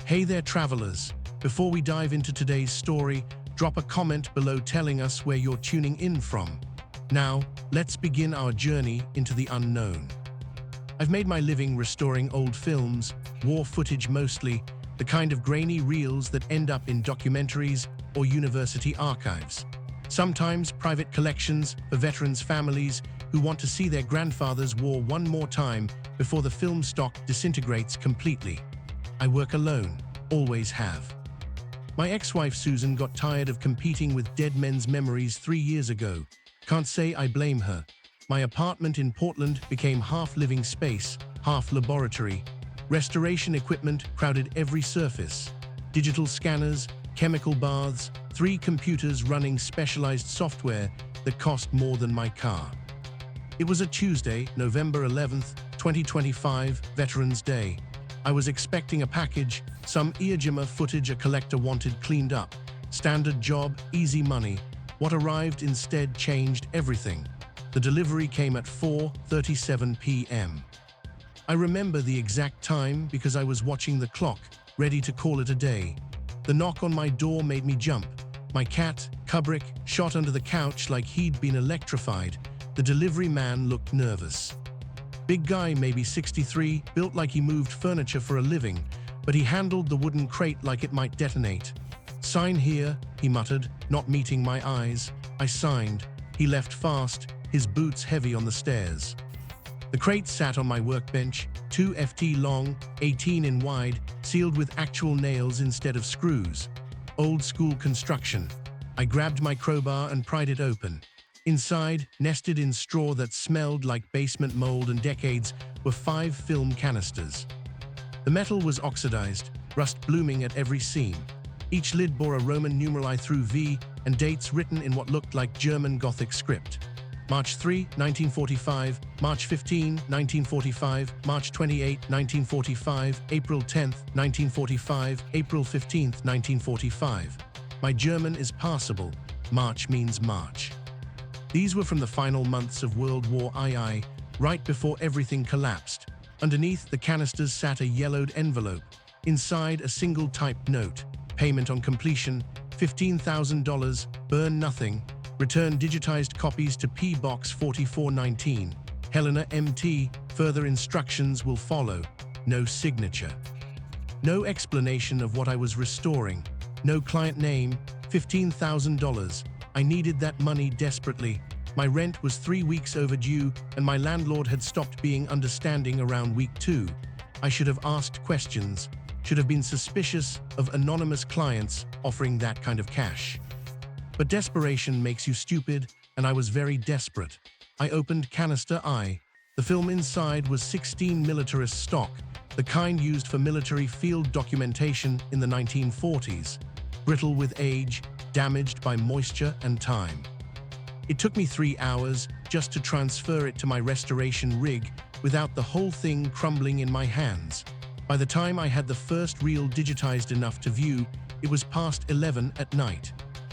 Hey there, travelers. Before we dive into today's story, drop a comment below telling us where you're tuning in from. Now, let's begin our journey into the unknown. I've made my living restoring old films, war footage mostly, the kind of grainy reels that end up in documentaries or university archives. Sometimes private collections for veterans' families who want to see their grandfather's war one more time before the film stock disintegrates completely. I work alone, always have. My ex-wife Susan got tired of competing with dead men's memories 3 years ago. Can't say I blame her. My apartment in Portland became half living space, half laboratory. Restoration equipment crowded every surface. Digital scanners, chemical baths, 3 computers running specialized software that cost more than my car. It was a Tuesday, November 11th, 2025, Veterans Day. I was expecting a package, some earjimmer footage a collector wanted cleaned up. Standard job, easy money. What arrived instead changed everything. The delivery came at 4:37 p.m. I remember the exact time because I was watching the clock, ready to call it a day. The knock on my door made me jump. My cat, Kubrick, shot under the couch like he'd been electrified. The delivery man looked nervous. Big guy, maybe 63, built like he moved furniture for a living, but he handled the wooden crate like it might detonate. "Sign here," he muttered, not meeting my eyes. I signed. He left fast, his boots heavy on the stairs. The crate sat on my workbench, 2 ft long, 18 in wide, sealed with actual nails instead of screws. Old school construction. I grabbed my crowbar and pried it open. Inside, nested in straw that smelled like basement mold and decades, were 5 film canisters. The metal was oxidized, rust blooming at every seam. Each lid bore a Roman numeral I through V and dates written in what looked like German Gothic script. March 3, 1945, March 15, 1945, March 28, 1945, April 10, 1945, April 15, 1945. My German is passable. March means March. These were from the final months of World War II, right before everything collapsed. Underneath the canisters sat a yellowed envelope. Inside, a single typed note. Payment on completion, $15,000, burn nothing. Return digitized copies to P Box 4419. Helena MT, further instructions will follow. No signature. No explanation of what I was restoring. No client name, $15,000. I needed that money desperately. My rent was 3 weeks overdue, and my landlord had stopped being understanding around week 2. I should have asked questions, should have been suspicious of anonymous clients offering that kind of cash. But desperation makes you stupid, and I was very desperate. I opened canister I. The film inside was 16 militarist stock, the kind used for military field documentation in the 1940s. Brittle with age, damaged by moisture and time. It took me 3 hours just to transfer it to my restoration rig without the whole thing crumbling in my hands. By the time I had the first reel digitized enough to view, it was past 11 at night.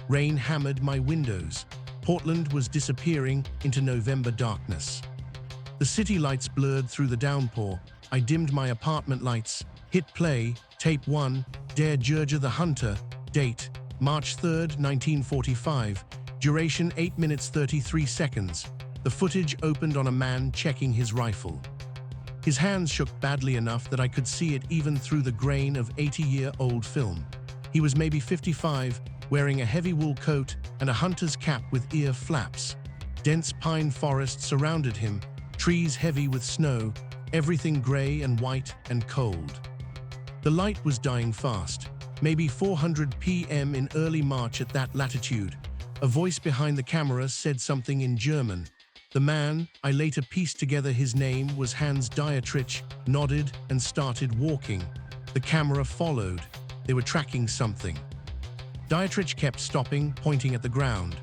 Rain hammered my windows. Portland was disappearing into November darkness. The city lights blurred through the downpour. I dimmed my apartment lights, hit play, tape 1, Dare Georgia the Hunter, date, March 3rd, 1945, duration 8 minutes 33 seconds. The footage opened on a man checking his rifle. His hands shook badly enough that I could see it even through the grain of 80-year-old film. He was maybe 55, wearing a heavy wool coat and a hunter's cap with ear flaps. Dense pine forest surrounded him, trees heavy with snow, everything gray and white and cold. The light was dying fast, maybe 400 p.m. in early March at that latitude. A voice behind the camera said something in German. The man, I later pieced together his name, was Hans Dietrich, nodded and started walking. The camera followed. They were tracking something. Dietrich kept stopping, pointing at the ground.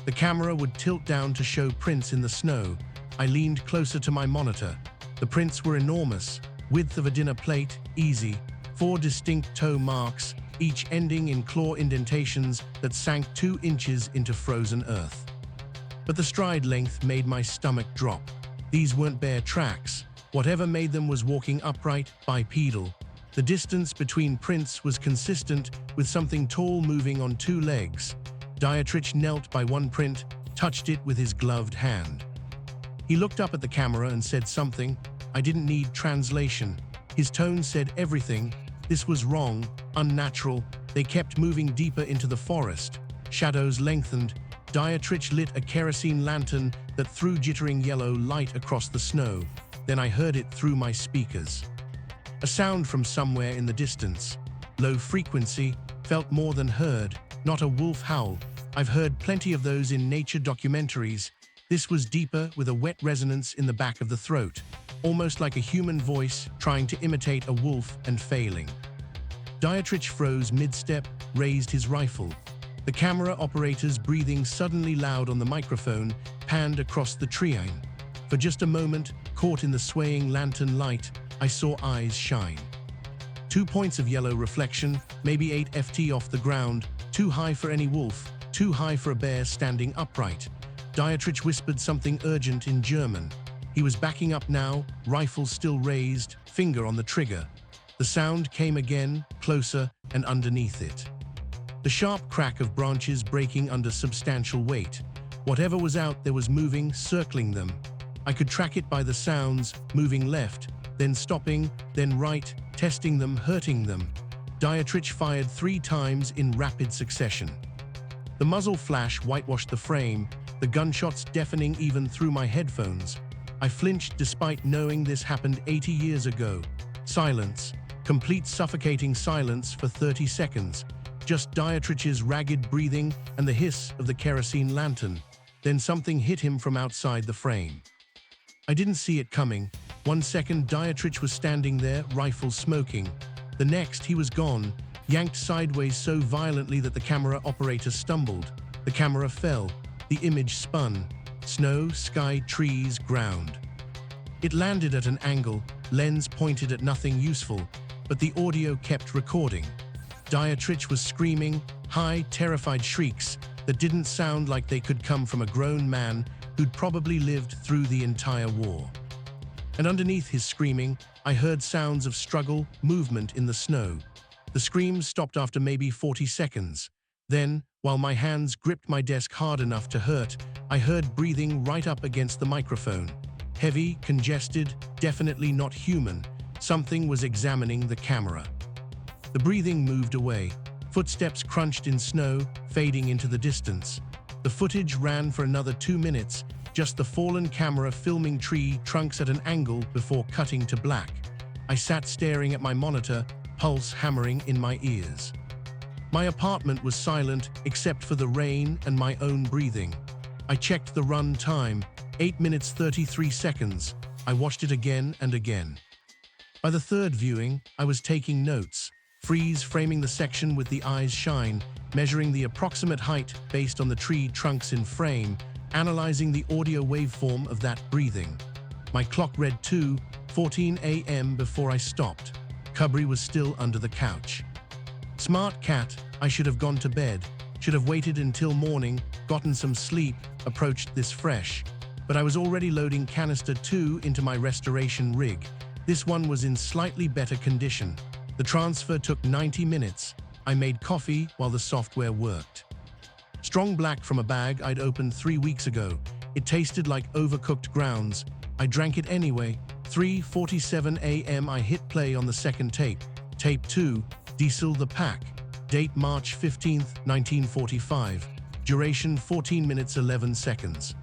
The camera would tilt down to show prints in the snow. I leaned closer to my monitor. The prints were enormous, width of a dinner plate, easy, 4 distinct toe marks, each ending in claw indentations that sank 2 inches into frozen earth. But the stride length made my stomach drop. These weren't bare tracks. Whatever made them was walking upright, bipedal. The distance between prints was consistent with something tall moving on two legs. Dietrich knelt by one print, touched it with his gloved hand. He looked up at the camera and said something. I didn't need translation. His tone said everything. This was wrong, unnatural. They kept moving deeper into the forest. Shadows lengthened. Dietrich lit a kerosene lantern that threw jittering yellow light across the snow. Then I heard it through my speakers. A sound from somewhere in the distance. Low frequency, felt more than heard, not a wolf howl. I've heard plenty of those in nature documentaries. This was deeper, with a wet resonance in the back of the throat, almost like a human voice trying to imitate a wolf and failing. Dietrich froze mid-step, raised his rifle. The camera operator's breathing suddenly loud on the microphone panned across the terrain. For just a moment, caught in the swaying lantern light, I saw eyes shine. 2 points of yellow reflection, maybe 8 ft off the ground, too high for any wolf, too high for a bear standing upright. Dietrich whispered something urgent in German. He was backing up now, rifle still raised, finger on the trigger. The sound came again, closer, and underneath it. The sharp crack of branches breaking under substantial weight. Whatever was out there was moving, circling them. I could track it by the sounds, moving left, then stopping, then right, testing them, hurting them. Dietrich fired 3 times in rapid succession. The muzzle flash whitewashed the frame, the gunshots deafening even through my headphones. I flinched despite knowing this happened 80 years ago. Silence, complete suffocating silence for 30 seconds. Just Dietrich's ragged breathing and the hiss of the kerosene lantern. Then something hit him from outside the frame. I didn't see it coming. 1 second, Dietrich was standing there, rifle smoking. The next, he was gone, yanked sideways so violently that the camera operator stumbled. The camera fell. The image spun. Snow, sky, trees, ground. It landed at an angle, lens pointed at nothing useful, but the audio kept recording. Dietrich was screaming, high, terrified shrieks that didn't sound like they could come from a grown man who'd probably lived through the entire war. And underneath his screaming, I heard sounds of struggle, movement in the snow. The screams stopped after maybe 40 seconds. Then, while my hands gripped my desk hard enough to hurt, I heard breathing right up against the microphone. Heavy, congested, definitely not human. Something was examining the camera. The breathing moved away. Footsteps crunched in snow, fading into the distance. The footage ran for another 2 minutes, just the fallen camera filming tree trunks at an angle before cutting to black. I sat staring at my monitor, pulse hammering in my ears. My apartment was silent except for the rain and my own breathing. I checked the run time, 8 minutes 33 seconds. I watched it again and again. By the third viewing, I was taking notes, freeze framing the section with the eyes shine, measuring the approximate height based on the tree trunks in frame, analyzing the audio waveform of that breathing. My clock read 2:14 a.m. before I stopped. Cubry was still under the couch. Smart cat, I should have gone to bed, should have waited until morning, gotten some sleep, approached this fresh. But I was already loading canister 2 into my restoration rig. This one was in slightly better condition. The transfer took 90 minutes. I made coffee while the software worked. Strong black from a bag I'd opened 3 weeks ago. It tasted like overcooked grounds. I drank it anyway. 3:47 a.m. I hit play on the second tape. Tape 2, Diesel the Pack. Date March 15, 1945. Duration 14 minutes 11 seconds.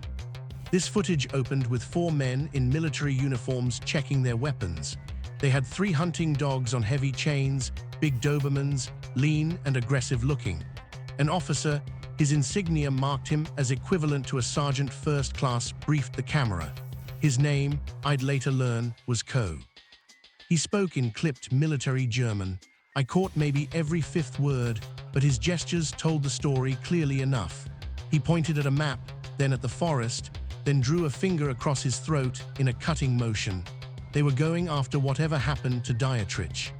This footage opened with 4 men in military uniforms checking their weapons. They had 3 hunting dogs on heavy chains, big Dobermans, lean and aggressive looking. An officer, his insignia marked him as equivalent to a sergeant first class, briefed the camera. His name, I'd later learn, was Ko. He spoke in clipped military German. I caught maybe every 5th word, but his gestures told the story clearly enough. He pointed at a map, then at the forest, then drew a finger across his throat in a cutting motion. They were going after whatever happened to Dietrich.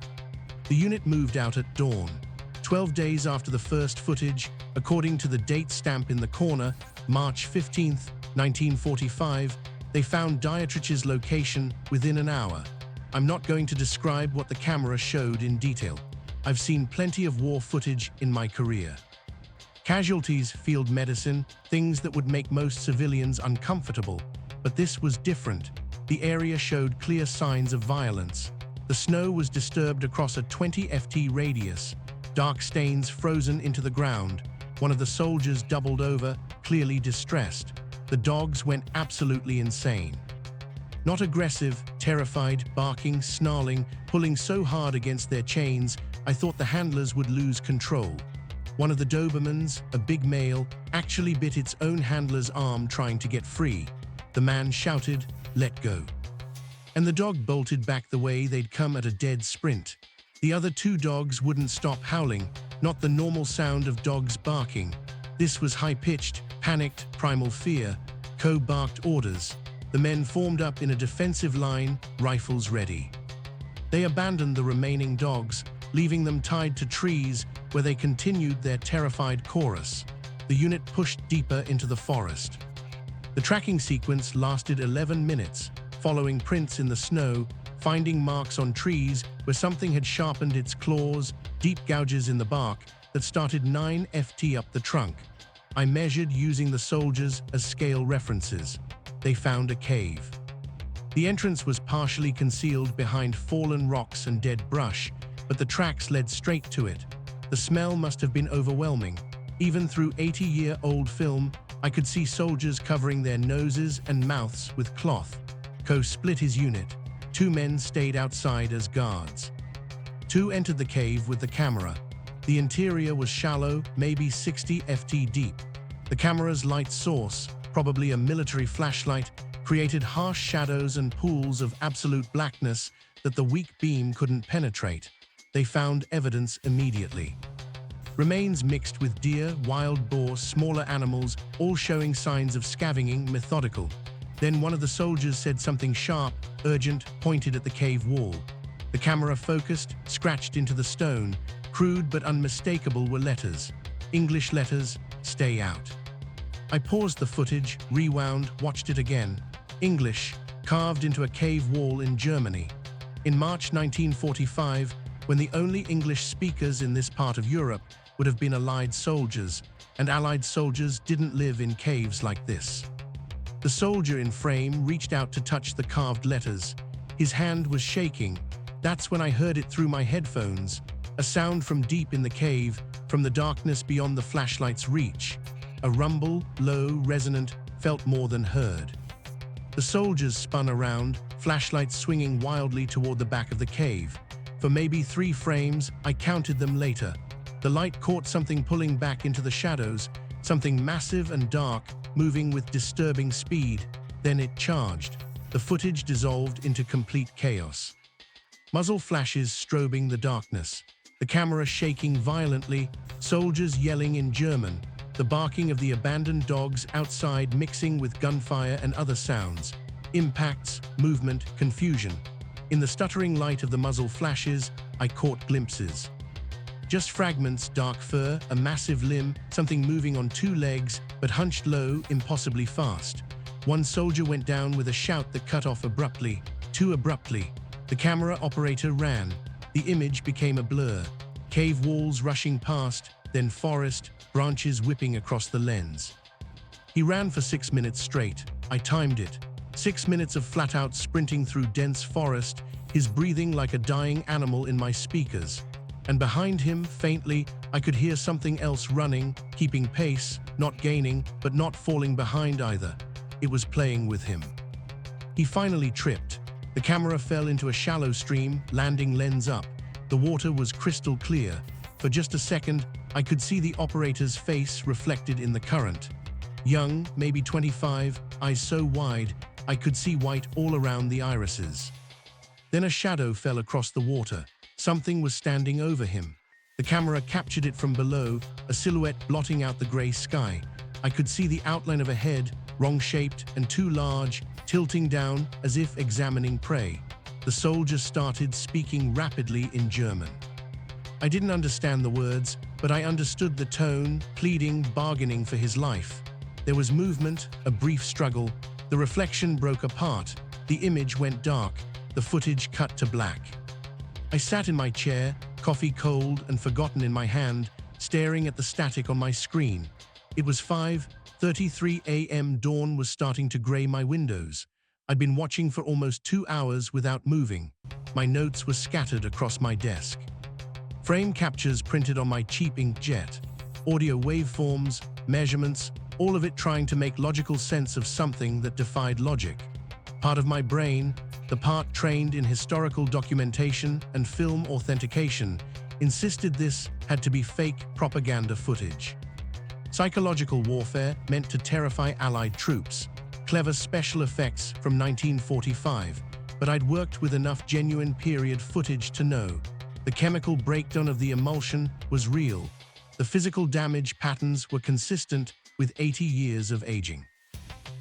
The unit moved out at dawn. 12 days after the first footage, according to the date stamp in the corner, March 15, 1945, they found Dietrich's location within an hour. I'm not going to describe what the camera showed in detail. I've seen plenty of war footage in my career. Casualties, field medicine, things that would make most civilians uncomfortable. But this was different. The area showed clear signs of violence. The snow was disturbed across a 20 ft radius. Dark stains frozen into the ground. One of the soldiers doubled over, clearly distressed. The dogs went absolutely insane. Not aggressive, terrified, barking, snarling, pulling so hard against their chains, I thought the handlers would lose control. One of the Dobermans, a big male, actually bit its own handler's arm trying to get free. The man shouted, "Let go." And the dog bolted back the way they'd come at a dead sprint. The other two dogs wouldn't stop howling, not the normal sound of dogs barking. This was high-pitched, panicked, primal fear. Co-barked orders. The men formed up in a defensive line, rifles ready. They abandoned the remaining dogs, leaving them tied to trees where they continued their terrified chorus. The unit pushed deeper into the forest. The tracking sequence lasted 11 minutes, following prints in the snow, finding marks on trees where something had sharpened its claws, deep gouges in the bark that started 9 ft up the trunk. I measured using the soldiers as scale references. They found a cave. The entrance was partially concealed behind fallen rocks and dead brush, but the tracks led straight to it. The smell must have been overwhelming. Even through 80-year-old film, I could see soldiers covering their noses and mouths with cloth. Co split his unit. 2 men stayed outside as guards. 2 entered the cave with the camera. The interior was shallow, maybe 60 ft deep. The camera's light source, probably a military flashlight, created harsh shadows and pools of absolute blackness that the weak beam couldn't penetrate. They found evidence immediately. Remains mixed with deer, wild boar, smaller animals, all showing signs of scavenging, methodical. Then one of the soldiers said something sharp, urgent, pointed at the cave wall. The camera focused, scratched into the stone. Crude but unmistakable were letters. English letters, "Stay out." I paused the footage, rewound, watched it again. English, carved into a cave wall in Germany. In March 1945, when the only English speakers in this part of Europe would have been Allied soldiers, and Allied soldiers didn't live in caves like this. The soldier in frame reached out to touch the carved letters. His hand was shaking. That's when I heard it through my headphones, a sound from deep in the cave, from the darkness beyond the flashlight's reach. A rumble, low, resonant, felt more than heard. The soldiers spun around, flashlights swinging wildly toward the back of the cave. For maybe 3 frames, I counted them later. The light caught something pulling back into the shadows, something massive and dark, moving with disturbing speed. Then it charged. The footage dissolved into complete chaos. Muzzle flashes strobing the darkness. The camera shaking violently, soldiers yelling in German, the barking of the abandoned dogs outside mixing with gunfire and other sounds. Impacts, movement, confusion. In the stuttering light of the muzzle flashes, I caught glimpses. Just fragments, dark fur, a massive limb, something moving on 2 legs, but hunched low, impossibly fast. One soldier went down with a shout that cut off abruptly, too abruptly. The camera operator ran. The image became a blur. Cave walls rushing past, then forest, branches whipping across the lens. He ran for 6 minutes straight. I timed it. 6 minutes of flat-out sprinting through dense forest, his breathing like a dying animal in my speakers. And behind him, faintly, I could hear something else running, keeping pace, not gaining, but not falling behind either. It was playing with him. He finally tripped. The camera fell into a shallow stream, landing lens up. The water was crystal clear. For just a second, I could see the operator's face reflected in the current. Young, maybe 25, eyes so wide, I could see white all around the irises. Then a shadow fell across the water. Something was standing over him. The camera captured it from below, a silhouette blotting out the gray sky. I could see the outline of a head, wrong-shaped and too large, tilting down as if examining prey. The soldier started speaking rapidly in German. I didn't understand the words, but I understood the tone, pleading, bargaining for his life. There was movement, a brief struggle. The reflection broke apart. The image went dark. the footage cut to black. I sat in my chair, coffee cold and forgotten in my hand, staring at the static on my screen. It was 5:33 a.m. Dawn was starting to gray my windows. I'd been watching for almost 2 hours without moving. My notes were scattered across my desk. Frame captures printed on my cheap inkjet. Audio waveforms, measurements, all of it trying to make logical sense of something that defied logic. Part of my brain, the part trained in historical documentation and film authentication, insisted this had to be fake propaganda footage. Psychological warfare meant to terrify Allied troops. Clever special effects from 1945, but I'd worked with enough genuine period footage to know the chemical breakdown of the emulsion was real. The physical damage patterns were consistent with 80 years of aging.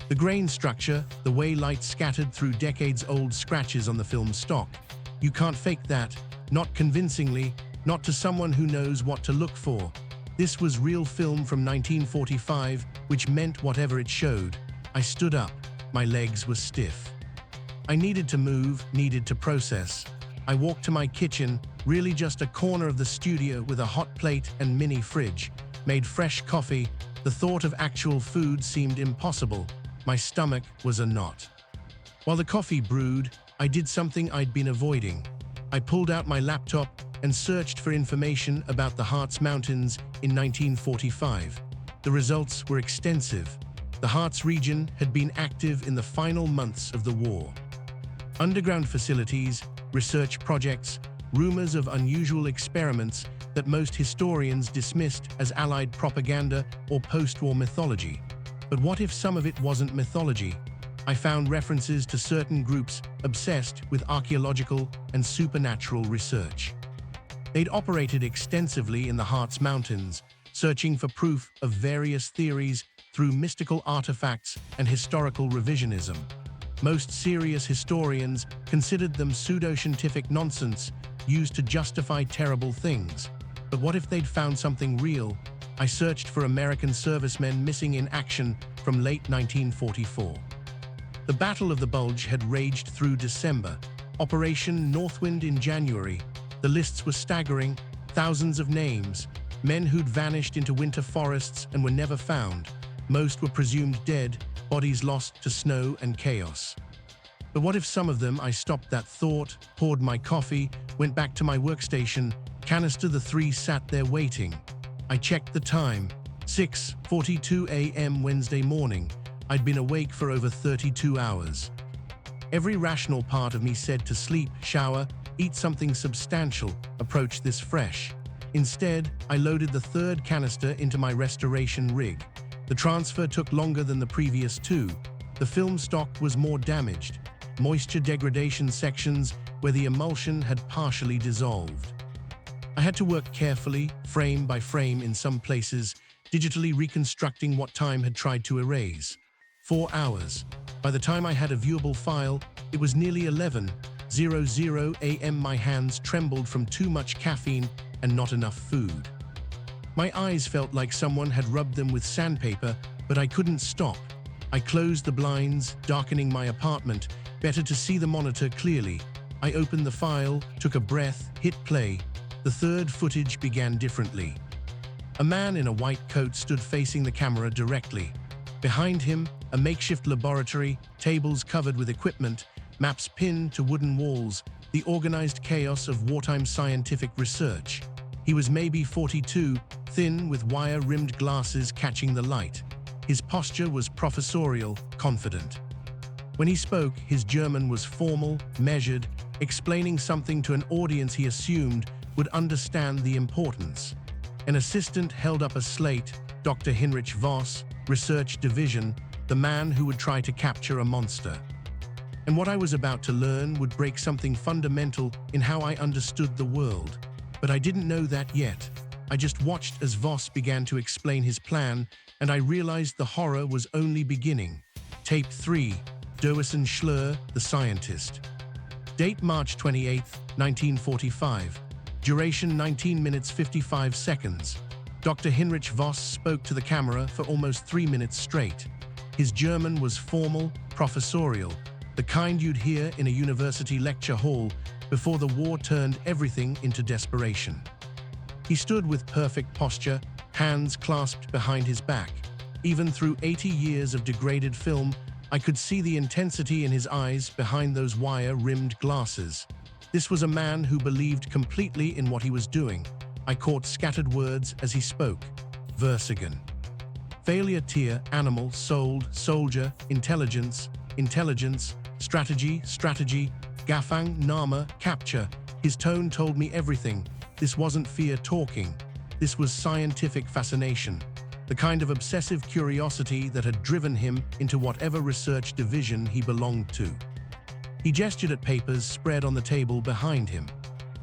The grain structure, the way light scattered through decades-old scratches on the film stock, you can't fake that, not convincingly, not to someone who knows what to look for. This was real film from 1945, which meant whatever it showed. I stood up. My legs were stiff. I needed to move, needed to process. I walked to my kitchen, really just a corner of the studio with a hot plate and mini fridge, made fresh coffee. The thought of actual food seemed impossible. My stomach was a knot. While the coffee brewed, I did something I'd been avoiding. I pulled out my laptop and searched for information about the Harz Mountains in 1945. The results were extensive. The Harz region had been active in the final months of the war. Underground facilities, research projects, rumors of unusual experiments that most historians dismissed as Allied propaganda or post-war mythology. But what if some of it wasn't mythology? I found references to certain groups obsessed with archaeological and supernatural research. They'd operated extensively in the Harz Mountains, searching for proof of various theories through mystical artifacts and historical revisionism. Most serious historians considered them pseudoscientific nonsense used to justify terrible things. But what if they'd found something real? I searched for American servicemen missing in action from late 1944. The Battle of the Bulge had raged through December. Operation Northwind in January. The lists were staggering, thousands of names, men who'd vanished into winter forests and were never found. Most were presumed dead, bodies lost to snow and chaos. But what if some of them? I stopped that thought, poured my coffee, went back to my workstation. Canister the three sat there waiting. I checked the time, 6:42 a.m. Wednesday morning. I'd been awake for over 32 hours. Every rational part of me said to sleep, shower, eat something substantial, approach this fresh. Instead, I loaded the third canister into my restoration rig. The transfer took longer than the previous two. The film stock was more damaged, moisture degradation sections where the emulsion had partially dissolved. I had to work carefully, frame by frame in some places, digitally reconstructing what time had tried to erase. 4 hours. By the time I had a viewable file, it was nearly 11:00 a.m. My hands trembled from too much caffeine and not enough food. My eyes felt like someone had rubbed them with sandpaper, but I couldn't stop. I closed the blinds, darkening my apartment, better to see the monitor clearly. I opened the file, took a breath, hit play. The third footage began differently. A man in a white coat stood facing the camera directly. Behind him, a makeshift laboratory, tables covered with equipment, maps pinned to wooden walls, the organized chaos of wartime scientific research. He was maybe 42, thin with wire-rimmed glasses catching the light. His posture was professorial, confident. When he spoke, his German was formal, measured, explaining something to an audience he assumed would understand the importance. An assistant held up a slate, Dr. Heinrich Voss, Research Division, the man who would try to capture a monster. And what I was about to learn would break something fundamental in how I understood the world. But I didn't know that yet. I just watched as Voss began to explain his plan, and I realized the horror was only beginning. Tape 3, Doerson Schleur, the scientist. Date March 28, 1945. Duration 19 minutes 55 seconds. Dr. Heinrich Voss spoke to the camera for almost 3 minutes straight. His German was formal, professorial. the kind you'd hear in a university lecture hall before the war turned everything into desperation. He stood with perfect posture, hands clasped behind his back. Even through 80 years of degraded film, I could see the intensity in his eyes behind those wire-rimmed glasses. This was a man who believed completely in what he was doing. I caught scattered words as he spoke. Versigan. Failure tier, animal, sold, soldier, intelligence, intelligence, strategy, strategy, gafang, nama, capture. His tone told me everything. This wasn't fear talking. This was scientific fascination. The kind of obsessive curiosity that had driven him into whatever research division he belonged to. He gestured at papers spread on the table behind him.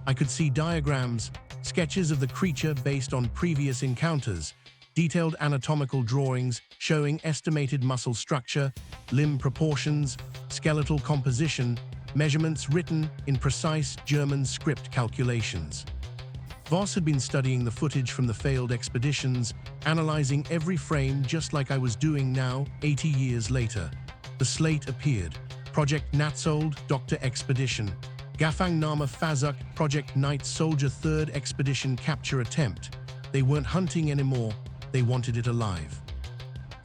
I could see diagrams, sketches of the creature based on previous encounters, detailed anatomical drawings showing estimated muscle structure, limb proportions, skeletal composition, measurements written in precise German script calculations. Voss had been studying the footage from the failed expeditions, analyzing every frame just like I was doing now, 80 years later. The slate appeared. Project Natsold, Dr. Expedition. Gafang Nama Fazuk, Project Night Soldier 3rd Expedition Capture Attempt. They weren't hunting anymore, they wanted it alive.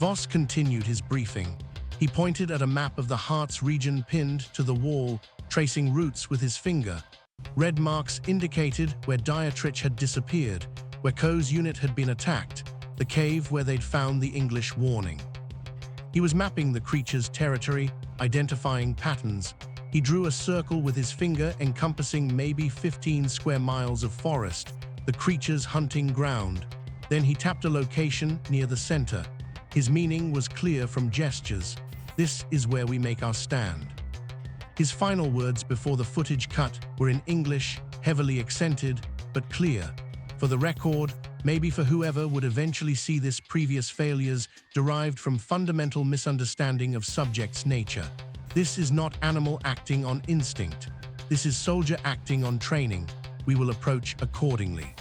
Voss continued his briefing. He pointed at a map of the Harz region pinned to the wall, tracing routes with his finger. Red marks indicated where Dietrich had disappeared, where Koh's unit had been attacked, the cave where they'd found the English warning. He was mapping the creature's territory, identifying patterns. He drew a circle with his finger encompassing maybe 15 square miles of forest, the creature's hunting ground. Then he tapped a location near the center. His meaning was clear from gestures. This is where we make our stand. His final words before the footage cut were in English, heavily accented, but clear. For the record, maybe for whoever would eventually see this, previous failures derived from fundamental misunderstanding of subject's nature. This is not animal acting on instinct. This is soldier acting on training. We will approach accordingly.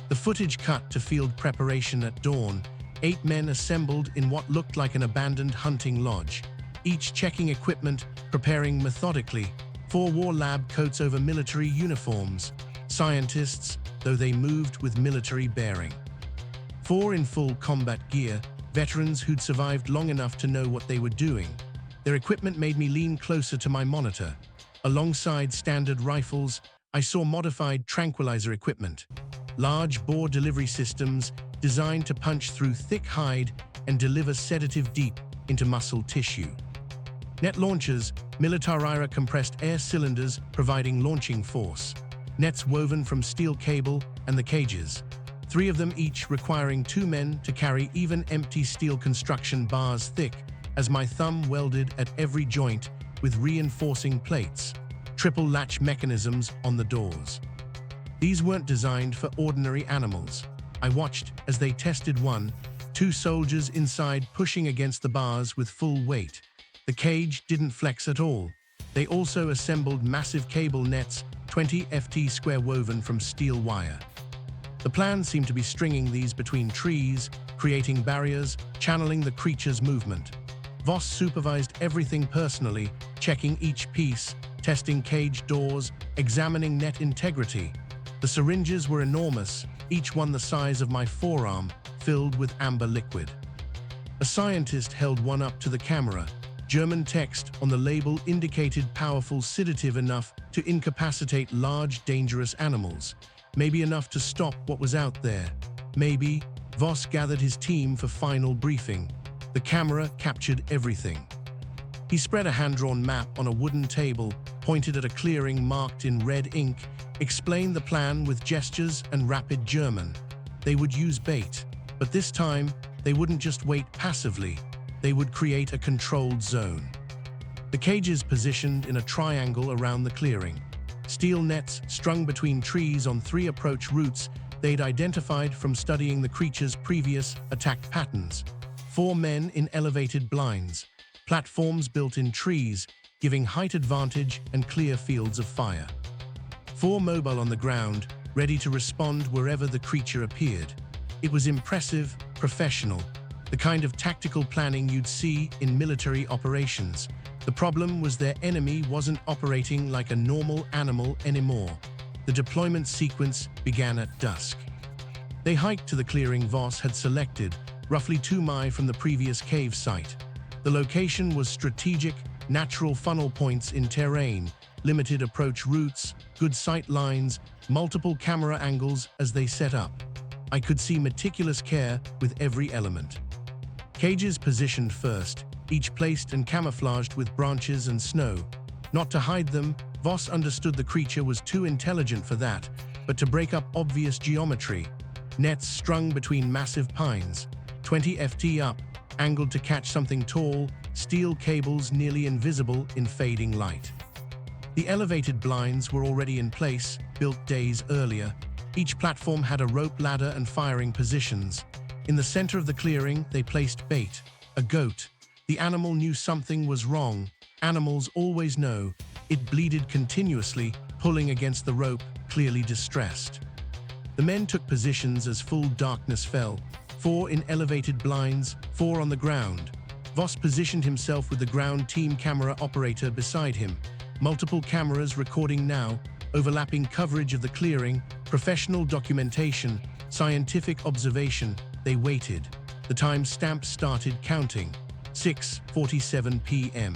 The footage cut to field preparation at dawn. 8 men assembled in what looked like an abandoned hunting lodge, each checking equipment, preparing methodically. 4 wore lab coats over military uniforms. Scientists, though they moved with military bearing. 4 in full combat gear, veterans who'd survived long enough to know what they were doing. Their equipment made me lean closer to my monitor. Alongside standard rifles, I saw modified tranquilizer equipment. Large bore delivery systems designed to punch through thick hide and deliver sedative deep into muscle tissue. Net launchers, Militaria compressed air cylinders providing launching force. Nets woven from steel cable and the cages. 3 of them each requiring 2 men to carry even empty steel construction bars thick as my thumb welded at every joint with reinforcing plates. Triple latch mechanisms on the doors. These weren't designed for ordinary animals. I watched as they tested one, 2 soldiers inside pushing against the bars with full weight. The cage didn't flex at all. They also assembled massive cable nets, 20 ft square woven from steel wire. The plan seemed to be stringing these between trees, creating barriers, channeling the creature's movement. Voss supervised everything personally, checking each piece, testing cage doors, examining net integrity. The syringes were enormous, each one the size of my forearm, filled with amber liquid. A scientist held one up to the camera. German text on the label indicated powerful sedative enough to incapacitate large, dangerous animals. Maybe enough to stop what was out there. Maybe. Voss gathered his team for final briefing. The camera captured everything. He spread a hand-drawn map on a wooden table, pointed at a clearing marked in red ink, explained the plan with gestures and rapid German. They would use bait, but this time, they wouldn't just wait passively. They would create a controlled zone. The cages positioned in a triangle around the clearing. Steel nets strung between trees on 3 approach routes they'd identified from studying the creature's previous attack patterns. 4 men in elevated blinds. Platforms built in trees, giving height advantage and clear fields of fire. 4 mobile on the ground, ready to respond wherever the creature appeared. It was impressive, professional, the kind of tactical planning you'd see in military operations. The problem was their enemy wasn't operating like a normal animal anymore. The deployment sequence began at dusk. They hiked to the clearing Voss had selected, roughly 2 miles from the previous cave site. The location was strategic, natural funnel points in terrain, limited approach routes, good sight lines, multiple camera angles as they set up. I could see meticulous care with every element. Cages positioned first, each placed and camouflaged with branches and snow. Not to hide them, Voss understood the creature was too intelligent for that, but to break up obvious geometry. Nets strung between massive pines, 20 ft up, angled to catch something tall, steel cables nearly invisible in fading light. The elevated blinds were already in place, built days earlier. Each platform had a rope ladder and firing positions. In the center of the clearing, they placed bait, a goat. The animal knew something was wrong. Animals always know. It bleated continuously, pulling against the rope, clearly distressed. The men took positions as full darkness fell, 4 in elevated blinds, 4 on the ground. Voss positioned himself with the ground team camera operator beside him. Multiple cameras recording now, overlapping coverage of the clearing, professional documentation, scientific observation. They waited. The time-stamp started counting. 6:47 p.m.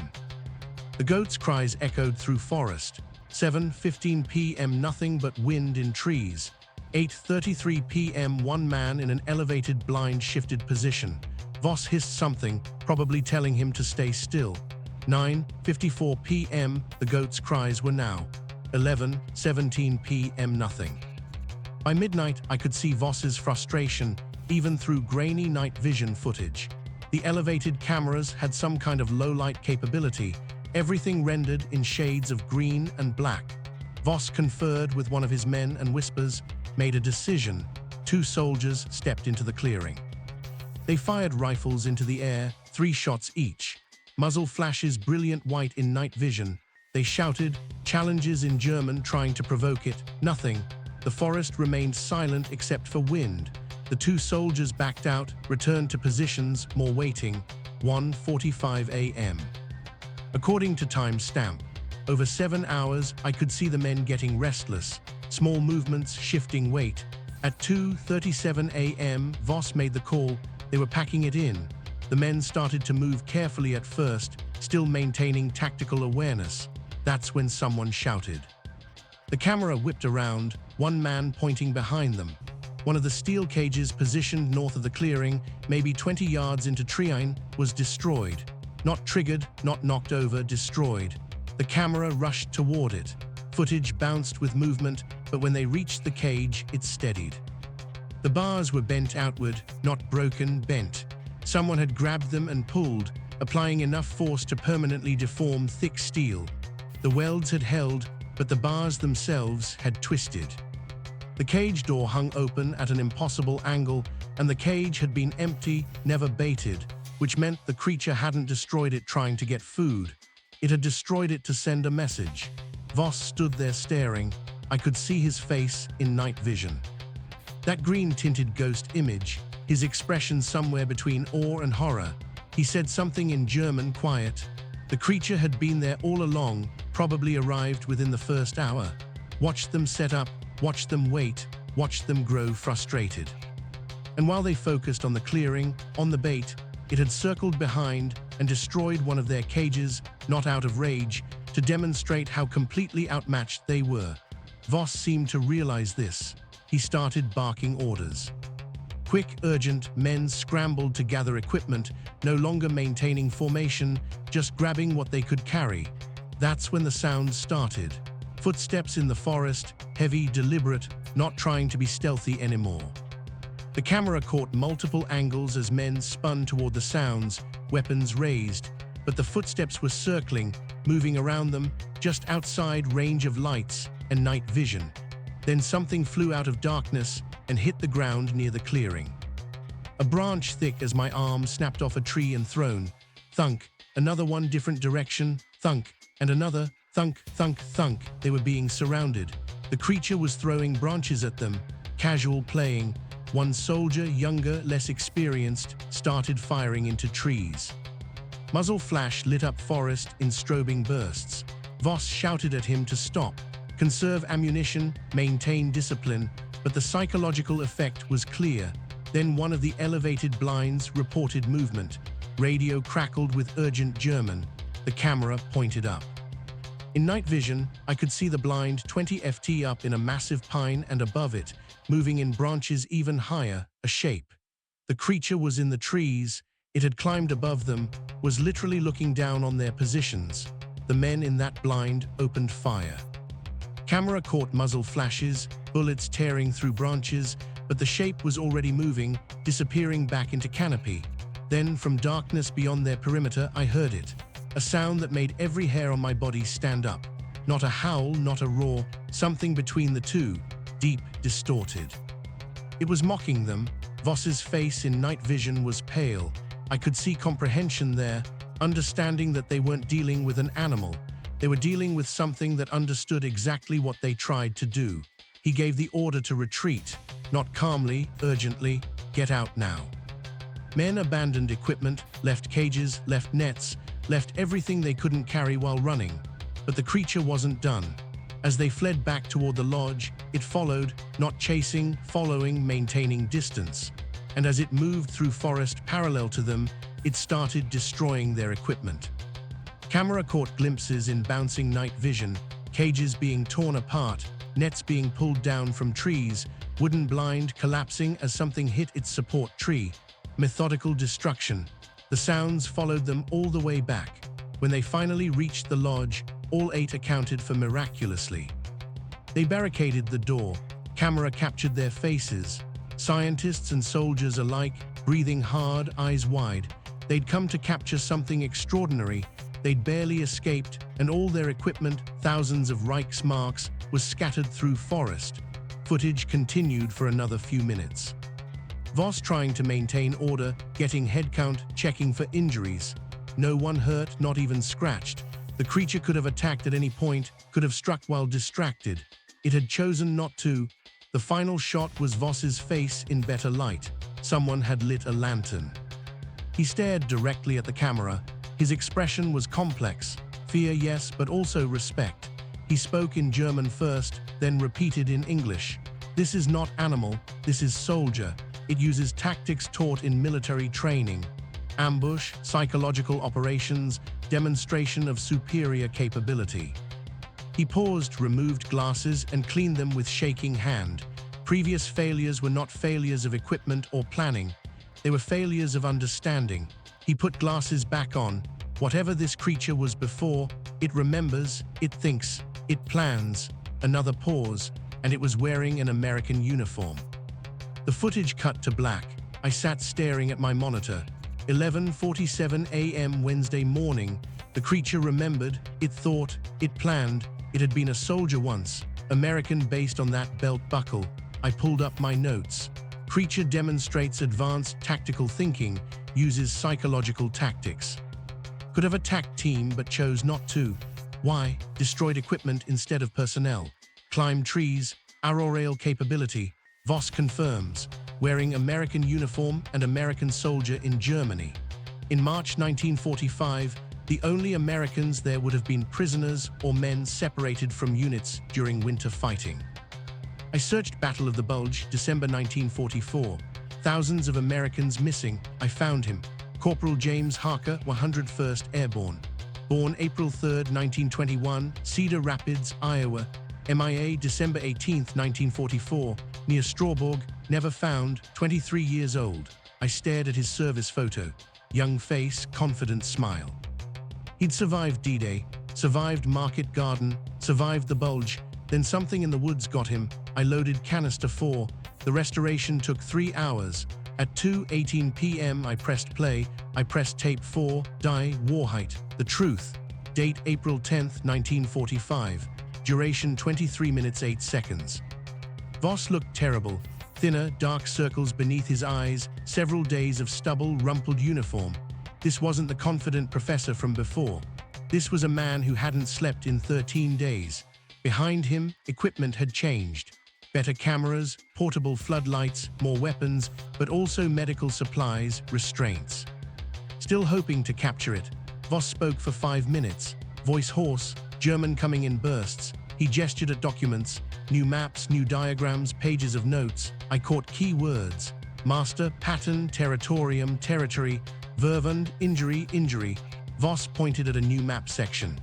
The goat's cries echoed through forest. 7:15 p.m. nothing but wind in trees. 8:33 p.m. one man in an elevated blind shifted position. Voss hissed something, probably telling him to stay still. 9:54 p.m. the goat's cries were now. 11:17 p.m. nothing. By midnight, I could see Voss's frustration, even through grainy night vision footage. The elevated cameras had some kind of low-light capability, everything rendered in shades of green and black. Voss conferred with one of his men and whispers, made a decision. 2 soldiers stepped into the clearing. They fired rifles into the air, 3 shots each. Muzzle flashes brilliant white in night vision. They shouted, challenges in German trying to provoke it. Nothing. The forest remained silent except for wind. The 2 soldiers backed out, returned to positions, more waiting. 1:45 a.m. According to time-stamp, over 7 hours, I could see the men getting restless, small movements shifting weight. At 2:37 a.m., Voss made the call. They were packing it in. The men started to move carefully at first, still maintaining tactical awareness. That's when someone shouted. The camera whipped around, one man pointing behind them. One of the steel cages positioned north of the clearing, maybe 20 yards into terrain, was destroyed. Not triggered, not knocked over, destroyed. The camera rushed toward it. Footage bounced with movement, but when they reached the cage, it steadied. The bars were bent outward, not broken, bent. Someone had grabbed them and pulled, applying enough force to permanently deform thick steel. The welds had held, but the bars themselves had twisted. The cage door hung open at an impossible angle, and the cage had been empty, never baited, which meant the creature hadn't destroyed it trying to get food. It had destroyed it to send a message. Voss stood there staring. I could see his face in night vision. That green-tinted ghost image, his expression somewhere between awe and horror. He said something in German, quiet. The creature had been there all along, probably arrived within the first hour. Watched them set up, watched them wait, watched them grow frustrated. And while they focused on the clearing, on the bait, it had circled behind and destroyed one of their cages, not out of rage, to demonstrate how completely outmatched they were. Voss seemed to realize this. He started barking orders. Quick, urgent, men scrambled to gather equipment, no longer maintaining formation, just grabbing what they could carry. That's when the sounds started. Footsteps in the forest, heavy, deliberate, not trying to be stealthy anymore. The camera caught multiple angles as men spun toward the sounds, weapons raised, but the footsteps were circling, moving around them, just outside range of lights and night vision. Then something flew out of darkness and hit the ground near the clearing. A branch thick as my arm snapped off a tree and thrown. Thunk, another one different direction, thunk, and another, thunk, thunk, thunk. They were being surrounded. The creature was throwing branches at them, casual playing. One soldier, younger, less experienced, started firing into trees. Muzzle flash lit up forest in strobing bursts. Voss shouted at him to stop, conserve ammunition, maintain discipline, but the psychological effect was clear. Then one of the elevated blinds reported movement. Radio crackled with urgent German. The camera pointed up. In night vision, I could see the blind 20 ft up in a massive pine, and above it, moving in branches even higher, a shape. The creature was in the trees. It had climbed above them, was literally looking down on their positions. The men in that blind opened fire. Camera caught muzzle flashes, bullets tearing through branches, but the shape was already moving, disappearing back into canopy. Then, from darkness beyond their perimeter, I heard it. A sound that made every hair on my body stand up. Not a howl, not a roar, something between the two, deep, distorted. It was mocking them. Voss's face in night vision was pale. I could see comprehension there, understanding that they weren't dealing with an animal. They were dealing with something that understood exactly what they tried to do. He gave the order to retreat, not calmly, urgently, get out now. Men abandoned equipment, left cages, left nets, left everything they couldn't carry while running. But the creature wasn't done. As they fled back toward the lodge, it followed, not chasing, following, maintaining distance. And as it moved through forest parallel to them, it started destroying their equipment. Camera caught glimpses in bouncing night vision, cages being torn apart, nets being pulled down from trees, wooden blind collapsing as something hit its support tree. Methodical destruction. The sounds followed them all the way back. When they finally reached the lodge, all 8 accounted for miraculously. They barricaded the door. Camera captured their faces. Scientists and soldiers alike, breathing hard, eyes wide. They'd come to capture something extraordinary. They'd barely escaped, and all their equipment, thousands of Reichsmarks, was scattered through forest. Footage continued for another few minutes. Voss trying to maintain order, getting head count, checking for injuries. No one hurt, not even scratched. The creature could have attacked at any point, could have struck while distracted. It had chosen not to. The final shot was Voss's face in better light. Someone had lit a lantern. He stared directly at the camera. His expression was complex. Fear, yes, but also respect. He spoke in German first, then repeated in English. This is not animal, this is soldier. It uses tactics taught in military training. Ambush, psychological operations, demonstration of superior capability. He paused, removed glasses, and cleaned them with shaking hand. Previous failures were not failures of equipment or planning. They were failures of understanding. He put glasses back on. Whatever this creature was before, it remembers, it thinks, it plans. Another pause, and it was wearing an American uniform. The footage cut to black. I sat staring at my monitor. 11:47 a.m. Wednesday morning. The creature remembered, it thought, it planned. It had been a soldier once, American, based on that belt buckle. I pulled up my notes. Creature demonstrates advanced tactical thinking, uses psychological tactics. Could have attacked team but chose not to. Why? Destroyed equipment instead of personnel. Climbed trees, arrow capability. Voss confirms. Wearing American uniform and American soldier in Germany. In March 1945, the only Americans there would have been prisoners or men separated from units during winter fighting. I searched Battle of the Bulge, December 1944. Thousands of Americans missing. I found him. Corporal James Harker, 101st Airborne. Born April 3, 1921, Cedar Rapids, Iowa. MIA December 18, 1944, near Strawborg, never found, 23 years old. I stared at his service photo. Young face, confident smile. He'd survived D-Day, survived Market Garden, survived the Bulge, then something in the woods got him. I loaded canister 4. The restoration took 3 hours. At 2:18 p.m. I pressed play. I pressed tape 4, die, Warhite, The Truth. Date April 10, 1945. Duration 23 minutes 8 seconds. Voss looked terrible. Thinner, dark circles beneath his eyes, several days of stubble, rumpled uniform. This wasn't the confident professor from before. This was a man who hadn't slept in 13 days. Behind him, equipment had changed. Better cameras, portable floodlights, more weapons, but also medical supplies, restraints. Still hoping to capture it, Voss spoke for 5 minutes, voice hoarse, German coming in bursts. He gestured at documents, new maps, new diagrams, pages of notes. I caught key words: master, pattern, territorium, territory, verwund, injury, injury. Voss pointed at a new map section.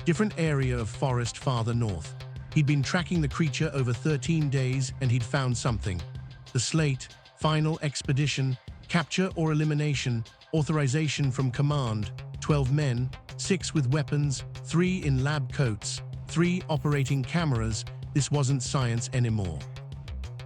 Different area of forest farther north. He'd been tracking the creature over 13 days and he'd found something. The slate, final expedition, capture or elimination, authorization from command, 12 men, 6 with weapons, 3 in lab coats, 3 operating cameras. This wasn't science anymore.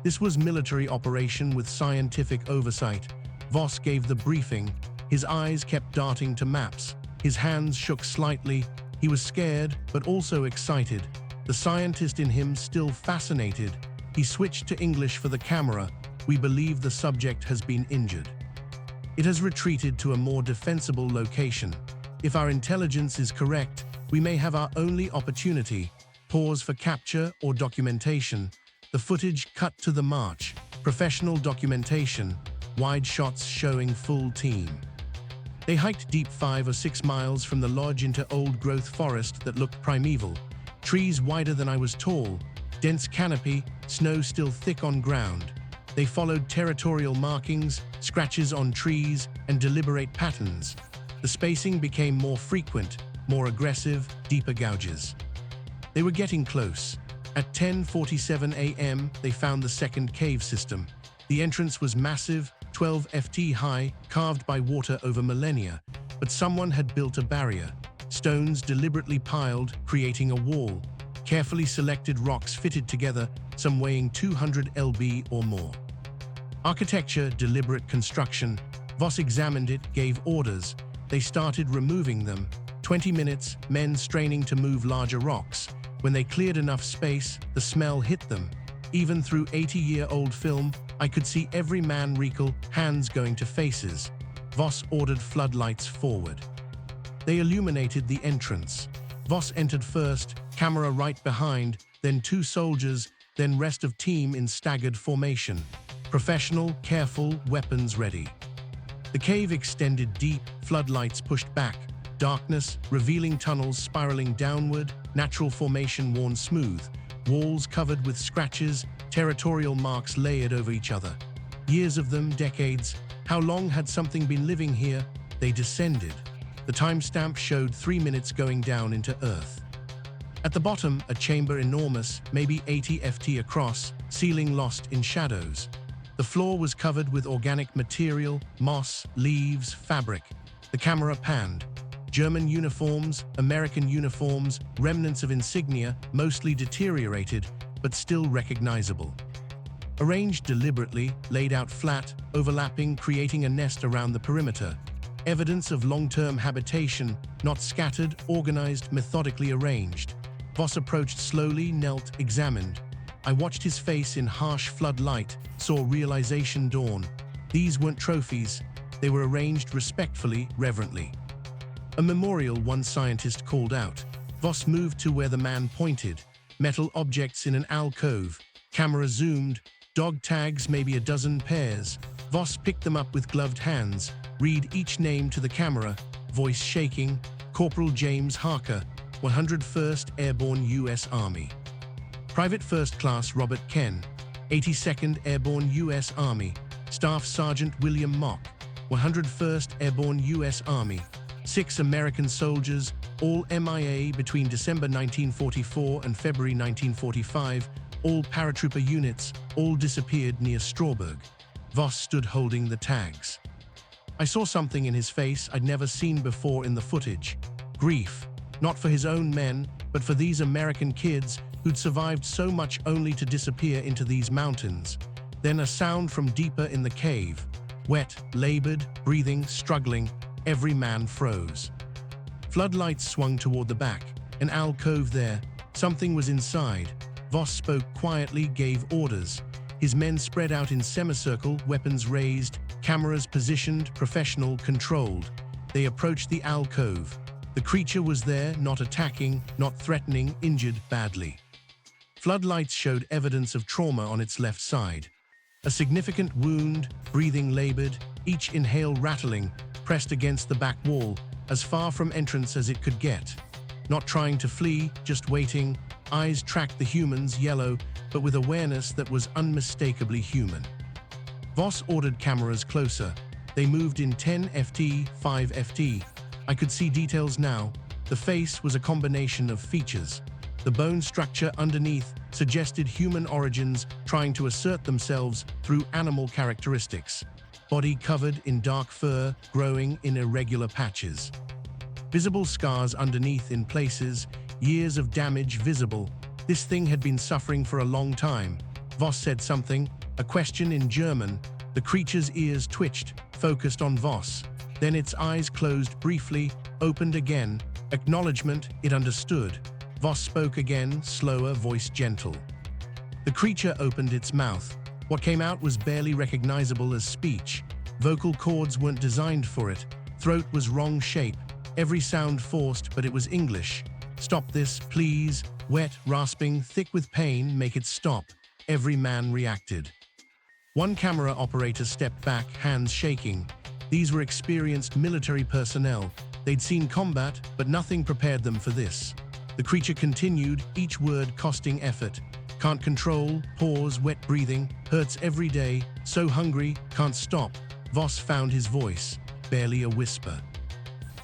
This was military operation with scientific oversight. Voss gave the briefing. His eyes kept darting to maps. His hands shook slightly. He was scared, but also excited. The scientist in him still fascinated. He switched to English for the camera. We believe the subject has been injured. It has retreated to a more defensible location. If our intelligence is correct, we may have our only opportunity. Pause for capture or documentation. The footage cut to the march. Professional documentation. Wide shots showing full team. They hiked deep 5 or 6 miles from the lodge into old-growth forest that looked primeval. Trees wider than I was tall. Dense canopy, snow still thick on ground. They followed territorial markings, scratches on trees, and deliberate patterns. The spacing became more frequent, more aggressive, deeper gouges. They were getting close. At 10:47 a.m., they found the second cave system. The entrance was massive, 12 ft high, carved by water over millennia, but someone had built a barrier. Stones deliberately piled, creating a wall. Carefully selected rocks fitted together, some weighing 200 lb or more. Architecture, deliberate construction. Voss examined it, gave orders. They started removing them. 20 minutes, men straining to move larger rocks. When they cleared enough space, the smell hit them. Even through 80-year-old film, I could see every man wrinkle, hands going to faces. Voss ordered floodlights forward. They illuminated the entrance. Voss entered first, camera right behind, then 2 soldiers, then rest of team in staggered formation. Professional, careful, weapons ready. The cave extended deep, floodlights pushed back. Darkness, revealing tunnels spiraling downward, natural formation worn smooth. Walls covered with scratches, territorial marks layered over each other. Years of them, decades. How long had something been living here? They descended. The timestamp showed 3 minutes going down into Earth. At the bottom, a chamber enormous, maybe 80 ft across, ceiling lost in shadows. The floor was covered with organic material, moss, leaves, fabric. The camera panned. German uniforms, American uniforms, remnants of insignia, mostly deteriorated, but still recognizable. Arranged deliberately, laid out flat, overlapping, creating a nest around the perimeter. Evidence of long-term habitation, not scattered, organized, methodically arranged. Voss approached slowly, knelt, examined. I watched his face in harsh floodlight, saw realization dawn. These weren't trophies. They were arranged respectfully, reverently. A memorial, one scientist called out. Voss moved to where the man pointed. Metal objects in an alcove. Camera zoomed. Dog tags, maybe a dozen pairs. Voss picked them up with gloved hands. Read each name to the camera. Voice shaking. Corporal James Harker, 101st Airborne U.S. Army. Private First Class Robert Ken, 82nd Airborne U.S. Army. Staff Sergeant William Mock, 101st Airborne U.S. Army. 6 American soldiers, all MIA between December 1944 and February 1945, all paratrooper units, all disappeared near Strawberg. Voss stood holding the tags. I saw something in his face I'd never seen before in the footage. Grief, not for his own men, but for these American kids who'd survived so much only to disappear into these mountains. Then a sound from deeper in the cave. Wet, labored, breathing, struggling, every man froze. Floodlights swung toward the back, an alcove there. Something was inside. Voss spoke quietly, gave orders. His men spread out in semicircle, weapons raised, cameras positioned, professional, controlled. They approached the alcove. The creature was there, not attacking, not threatening, injured badly. Floodlights showed evidence of trauma on its left side. A significant wound, breathing labored, each inhale rattling, pressed against the back wall. as far from entrance as it could get. Not trying to flee, just waiting, eyes tracked the humans, yellow, but with awareness that was unmistakably human. Voss ordered cameras closer. They moved in 10 FT, 5 FT. I could see details now. The face was a combination of features. The bone structure underneath suggested human origins trying to assert themselves through animal characteristics. Body covered in dark fur, growing in irregular patches. Visible scars underneath in places, years of damage visible. This thing had been suffering for a long time. Voss said something, a question in German. The creature's ears twitched, focused on Voss. Then its eyes closed briefly, opened again. Acknowledgement, it understood. Voss spoke again, slower, voice gentle. The creature opened its mouth. What came out was barely recognizable as speech. Vocal cords weren't designed for it. Throat was wrong shape. Every sound forced, but it was English. Stop this, please. Wet, rasping, thick with pain, make it stop. Every man reacted. One camera operator stepped back, hands shaking. These were experienced military personnel. They'd seen combat, but nothing prepared them for this. The creature continued, each word costing effort. Can't control, pause, wet breathing, hurts every day, so hungry, can't stop. Voss found his voice, barely a whisper.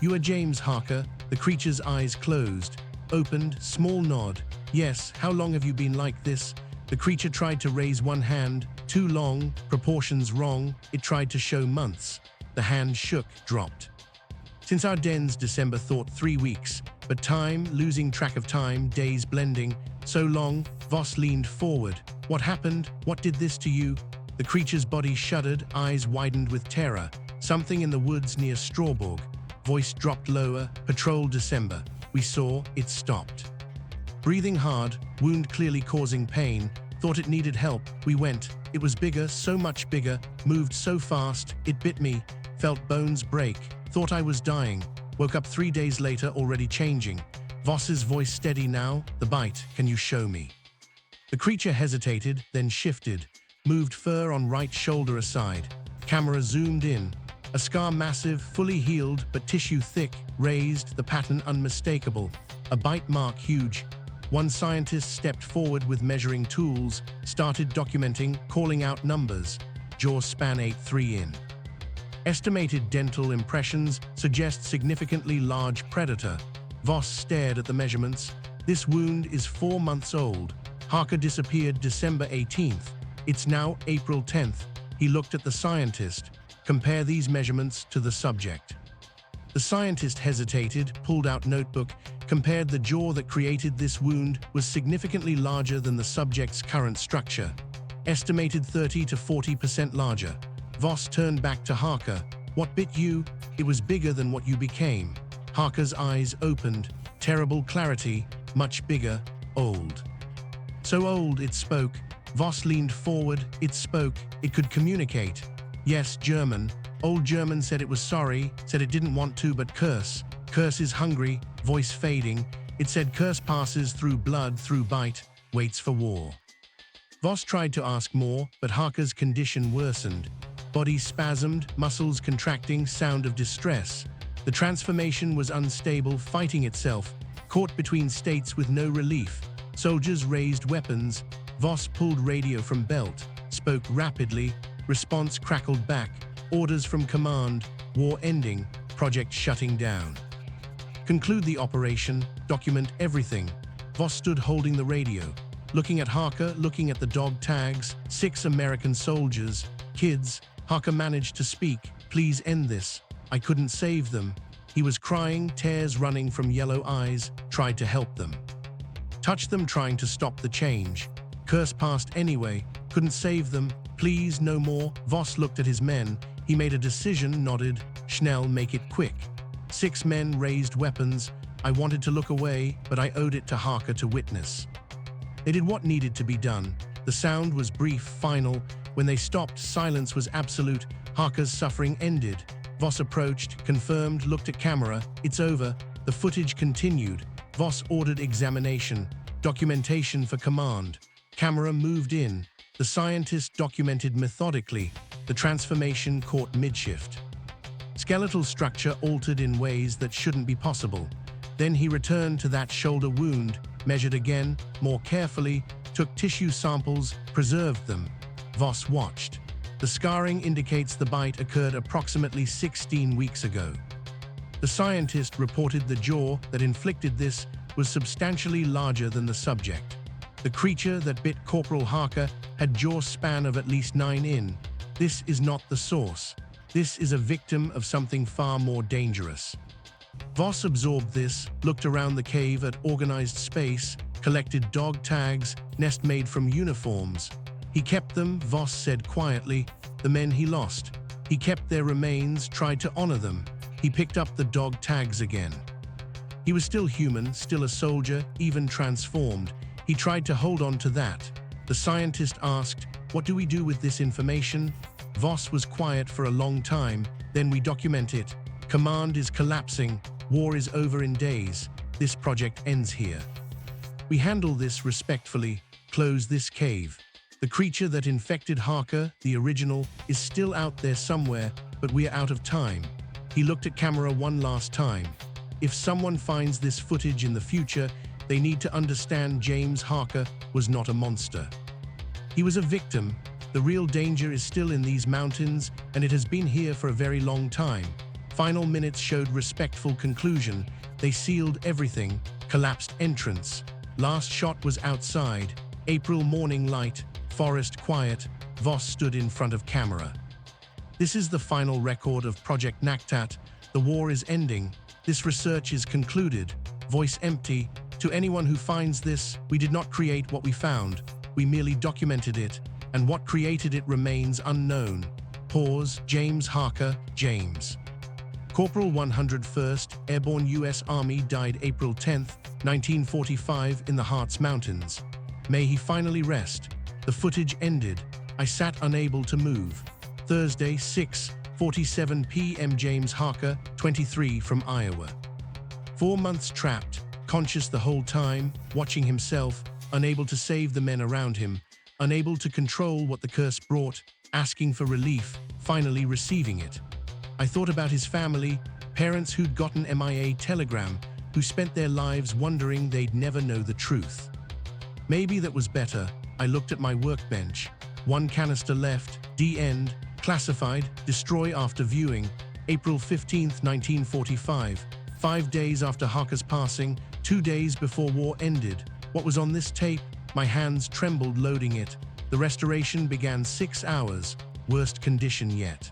You are James Harker. The creature's eyes closed, opened, small nod. Yes, how long have you been like this? The creature tried to raise one hand, too long, proportions wrong. It tried to show months. The hand shook, dropped. Since our den's December, thought 3 weeks, but time, losing track of time, days blending, so long. Voss leaned forward. What happened? What did this to you? The creature's body shuddered, eyes widened with terror. Something in the woods near Strawborg. Voice dropped lower. Patrol December. We saw, it stopped. Breathing hard, wound clearly causing pain. Thought it needed help. We went. It was bigger, so much bigger, moved so fast, it bit me. Felt bones break. Thought I was dying. Woke up 3 days later, already changing. Voss's voice steady now. The bite, can you show me? The creature hesitated, then shifted. Moved fur on right shoulder aside. Camera zoomed in. A scar massive, fully healed, but tissue thick, raised, the pattern unmistakable. A bite mark huge. One scientist stepped forward with measuring tools, started documenting, calling out numbers. Jaw span 8.3 in. Estimated dental impressions suggest significantly large predator. Voss stared at the measurements. This wound is 4 months old. Harker disappeared December 18th. It's now April 10th. He looked at the scientist. Compare these measurements to the subject. The scientist hesitated, pulled out notebook, compared the jaw that created this wound was significantly larger than the subject's current structure. Estimated 30 to 40% larger. Voss turned back to Harker. What bit you? It was bigger than what you became. Harker's eyes opened. Terrible clarity, much bigger, old. So old, it spoke. Voss leaned forward. It spoke. It could communicate. Yes, German. Old German said it was sorry, said it didn't want to, but curse. Curse is hungry, voice fading. It said curse passes through blood, through bite, waits for war. Voss tried to ask more, but Harker's condition worsened. Body spasmed, muscles contracting, sound of distress. The transformation was unstable, fighting itself, caught between states with no relief. Soldiers raised weapons. Voss pulled radio from belt, spoke rapidly. Response crackled back. Orders from command. War ending. Project shutting down. Conclude the operation. Document everything. Voss stood holding the radio, looking at Harker, looking at the dog tags. 6 American soldiers. Kids. Harker managed to speak. Please end this. I couldn't save them. He was crying, tears running from yellow eyes. Tried to help them. Touched them, trying to stop the change. Curse passed anyway. Couldn't save them. Please, no more. Voss looked at his men. He made a decision, nodded. Schnell, make it quick. 6 men raised weapons. I wanted to look away, but I owed it to Harker to witness. They did what needed to be done. The sound was brief, final. When they stopped, silence was absolute. Harker's suffering ended. Voss approached, confirmed, looked at camera. It's over. The footage continued. Voss ordered examination. Documentation for command. Camera moved in. The scientist documented methodically. The transformation caught mid-shift. Skeletal structure altered in ways that shouldn't be possible. Then he returned to that shoulder wound, measured again, more carefully, took tissue samples, preserved them. Voss watched. The scarring indicates the bite occurred approximately 16 weeks ago. The scientist reported the jaw that inflicted this was substantially larger than the subject. The creature that bit Corporal Harker had jaw span of at least 9 in. This is not the source. This is a victim of something far more dangerous. Voss absorbed this, looked around the cave at organized space, collected dog tags, nest made from uniforms. He kept them, Voss said quietly, the men he lost. He kept their remains, tried to honor them. He picked up the dog tags again. He was still human, still a soldier, even transformed. He tried to hold on to that. The scientist asked, "What do we do with this information?" Voss was quiet for a long time. "Then we document it. Command is collapsing. War is over in days. This project ends here. We handle this respectfully. Close this cave. The creature that infected Harker, the original, is still out there somewhere, but we are out of time." He looked at camera one last time. If someone finds this footage in the future, they need to understand James Harker was not a monster. He was a victim. The real danger is still in these mountains, and it has been here for a very long time. Final minutes showed respectful conclusion. They sealed everything. Collapsed entrance. Last shot was outside. April morning light. Forest quiet. Voss stood in front of camera. This is the final record of Project Naktat. The war is ending. This research is concluded. Voice empty. To anyone who finds this, we did not create what we found. We merely documented it, and what created it remains unknown. Pause. James Harker, James. Corporal 101st Airborne U.S. Army died April 10, 1945 in the Harz Mountains. May he finally rest. The footage ended. I sat unable to move. Thursday, 6:47 p.m. James Harker, 23, from Iowa. 4 months trapped, conscious the whole time, watching himself, unable to save the men around him, unable to control what the curse brought, asking for relief, finally receiving it. I thought about his family, parents who'd gotten MIA telegram, who spent their lives wondering they'd never know the truth. Maybe that was better. I looked at my workbench. 1 canister left, D-end, classified, destroy after viewing, April 15, 1945, 5 days after Harker's passing, 2 days before war ended. What was on this tape? My hands trembled loading it. The restoration began 6 hours, worst condition yet.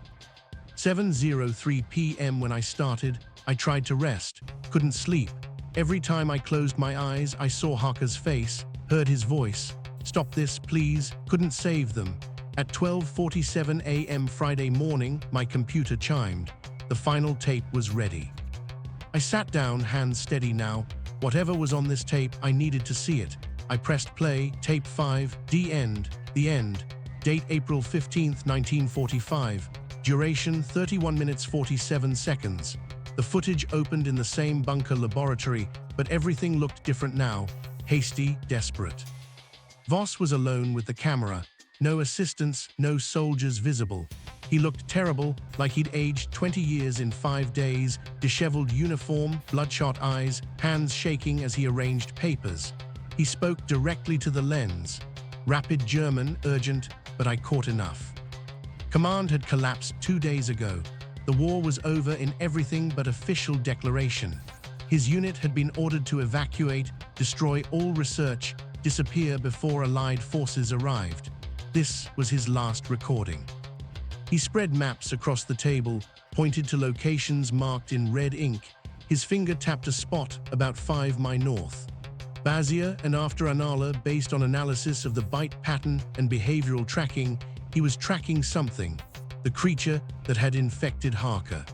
7:03 p.m. when I started, I tried to rest, couldn't sleep. Every time I closed my eyes, I saw Harker's face, heard his voice. Stop this, please, couldn't save them. At 12:47 a.m. Friday morning, my computer chimed. The final tape was ready. I sat down, hands steady now. Whatever was on this tape, I needed to see it. I pressed play, tape 5, D-end, the end. Date April 15, 1945. Duration 31 minutes 47 seconds. The footage opened in the same bunker laboratory, but everything looked different now. Hasty, desperate. Voss was alone with the camera. No assistants, no soldiers visible. He looked terrible, like he'd aged 20 years in 5 days, disheveled uniform, bloodshot eyes, hands shaking as he arranged papers. He spoke directly to the lens. Rapid German, urgent, but I caught enough. Command had collapsed 2 days ago. The war was over in everything but official declaration. His unit had been ordered to evacuate, destroy all research, disappear before Allied forces arrived. This was his last recording. He spread maps across the table, pointed to locations marked in red ink. His finger tapped a spot about 5 mi north. Bazia, and after Anala, based on analysis of the bite pattern and behavioral tracking, he was tracking something, the creature that had infected Harker.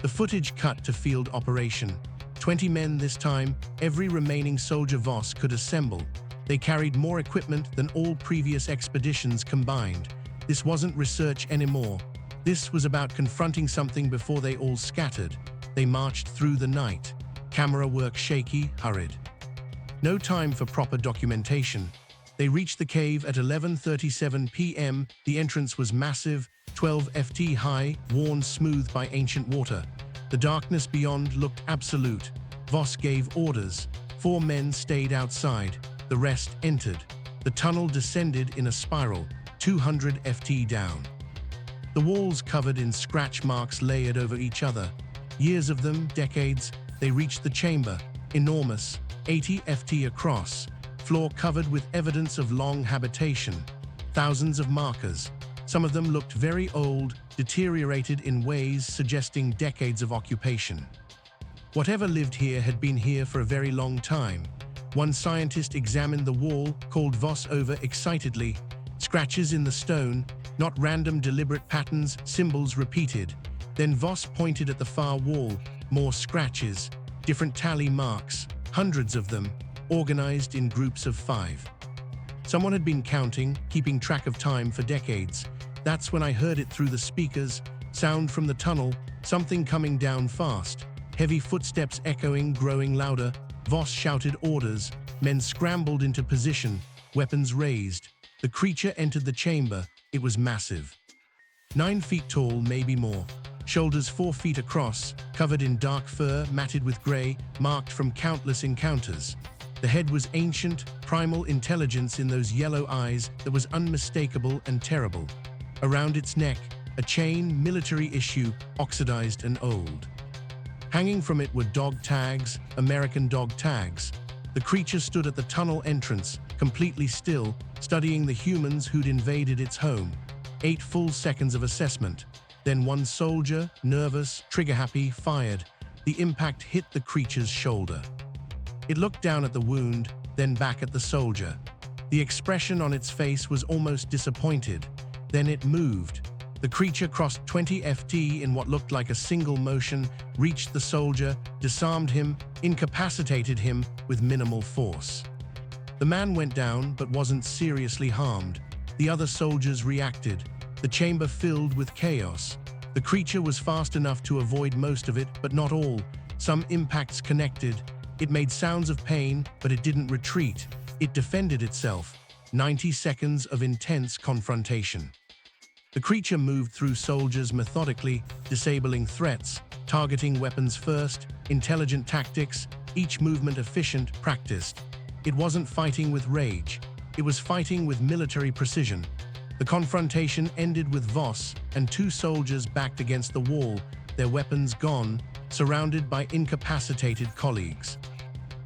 The footage cut to field operation. 20 men this time, every remaining soldier Voss could assemble. They carried more equipment than all previous expeditions combined. This wasn't research anymore. This was about confronting something before they all scattered. They marched through the night. Camera work shaky, hurried. No time for proper documentation. They reached the cave at 11:37 p.m. The entrance was massive, 12 FT high, worn smooth by ancient water. The darkness beyond looked absolute. Voss gave orders. 4 men stayed outside. The rest entered. The tunnel descended in a spiral, 200 FT down. The walls covered in scratch marks layered over each other. Years of them, decades, they reached the chamber, enormous, 80 FT across, floor covered with evidence of long habitation. Thousands of markers. Some of them looked very old, deteriorated in ways suggesting decades of occupation. Whatever lived here had been here for a very long time. One scientist examined the wall, called Voss over excitedly. Scratches in the stone, not random deliberate patterns, symbols repeated. Then Voss pointed at the far wall, more scratches, different tally marks, hundreds of them, organized in groups of 5. Someone had been counting, keeping track of time for decades. That's when I heard it through the speakers, sound from the tunnel, something coming down fast. Heavy footsteps echoing, growing louder. Voss shouted orders. Men scrambled into position, weapons raised. The creature entered the chamber. It was massive. 9 feet tall, maybe more. Shoulders 4 feet across, covered in dark fur, matted with gray, marked from countless encounters. The head was ancient, primal intelligence in those yellow eyes that was unmistakable and terrible. Around its neck, a chain, military issue, oxidized and old. Hanging from it were dog tags, American dog tags. The creature stood at the tunnel entrance, completely still, studying the humans who'd invaded its home. 8 full seconds of assessment. Then one soldier, nervous, trigger-happy, fired. The impact hit the creature's shoulder. It looked down at the wound, then back at the soldier. The expression on its face was almost disappointed. Then it moved. The creature crossed 20 FT in what looked like a single motion, reached the soldier, disarmed him, incapacitated him with minimal force. The man went down but wasn't seriously harmed. The other soldiers reacted. The chamber filled with chaos. The creature was fast enough to avoid most of it, but not all. Some impacts connected. It made sounds of pain, but it didn't retreat. It defended itself. 90 seconds of intense confrontation. The creature moved through soldiers methodically, disabling threats, targeting weapons first, intelligent tactics, each movement efficient, practiced. It wasn't fighting with rage. It was fighting with military precision. The confrontation ended with Voss and 2 soldiers backed against the wall, their weapons gone, surrounded by incapacitated colleagues.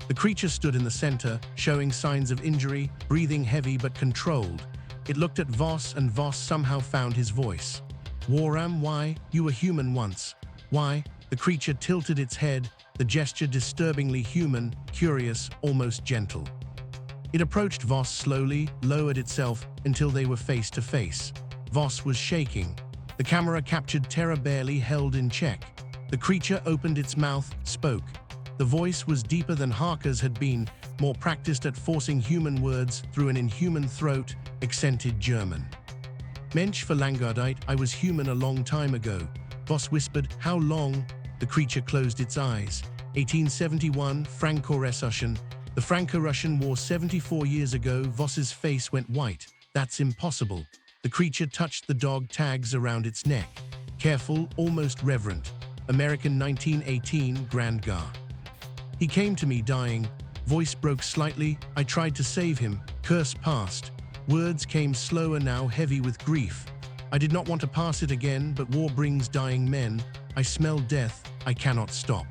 The creature stood in the center, showing signs of injury, breathing heavy but controlled. It looked at Voss, and Voss somehow found his voice. Wartime, why? You were human once. Why? The creature tilted its head, the gesture disturbingly human, curious, almost gentle. It approached Voss slowly, lowered itself until they were face to face. Voss was shaking. The camera captured terror barely held in check. The creature opened its mouth, spoke. The voice was deeper than Harker's had been, more practiced at forcing human words through an inhuman throat, accented German. Mensch verlangert, I was human a long time ago. Voss whispered, how long? The creature closed its eyes. 1871, Franco-Russian. The Franco-Russian War 74 years ago. Voss's face went white. That's impossible. The creature touched the dog tags around its neck. Careful, almost reverent. American 1918, Grand Gare. He came to me dying. Voice broke slightly. I tried to save him. Curse passed. Words came slower now, heavy with grief. I did not want to pass it again, but war brings dying men. I smell death. I cannot stop.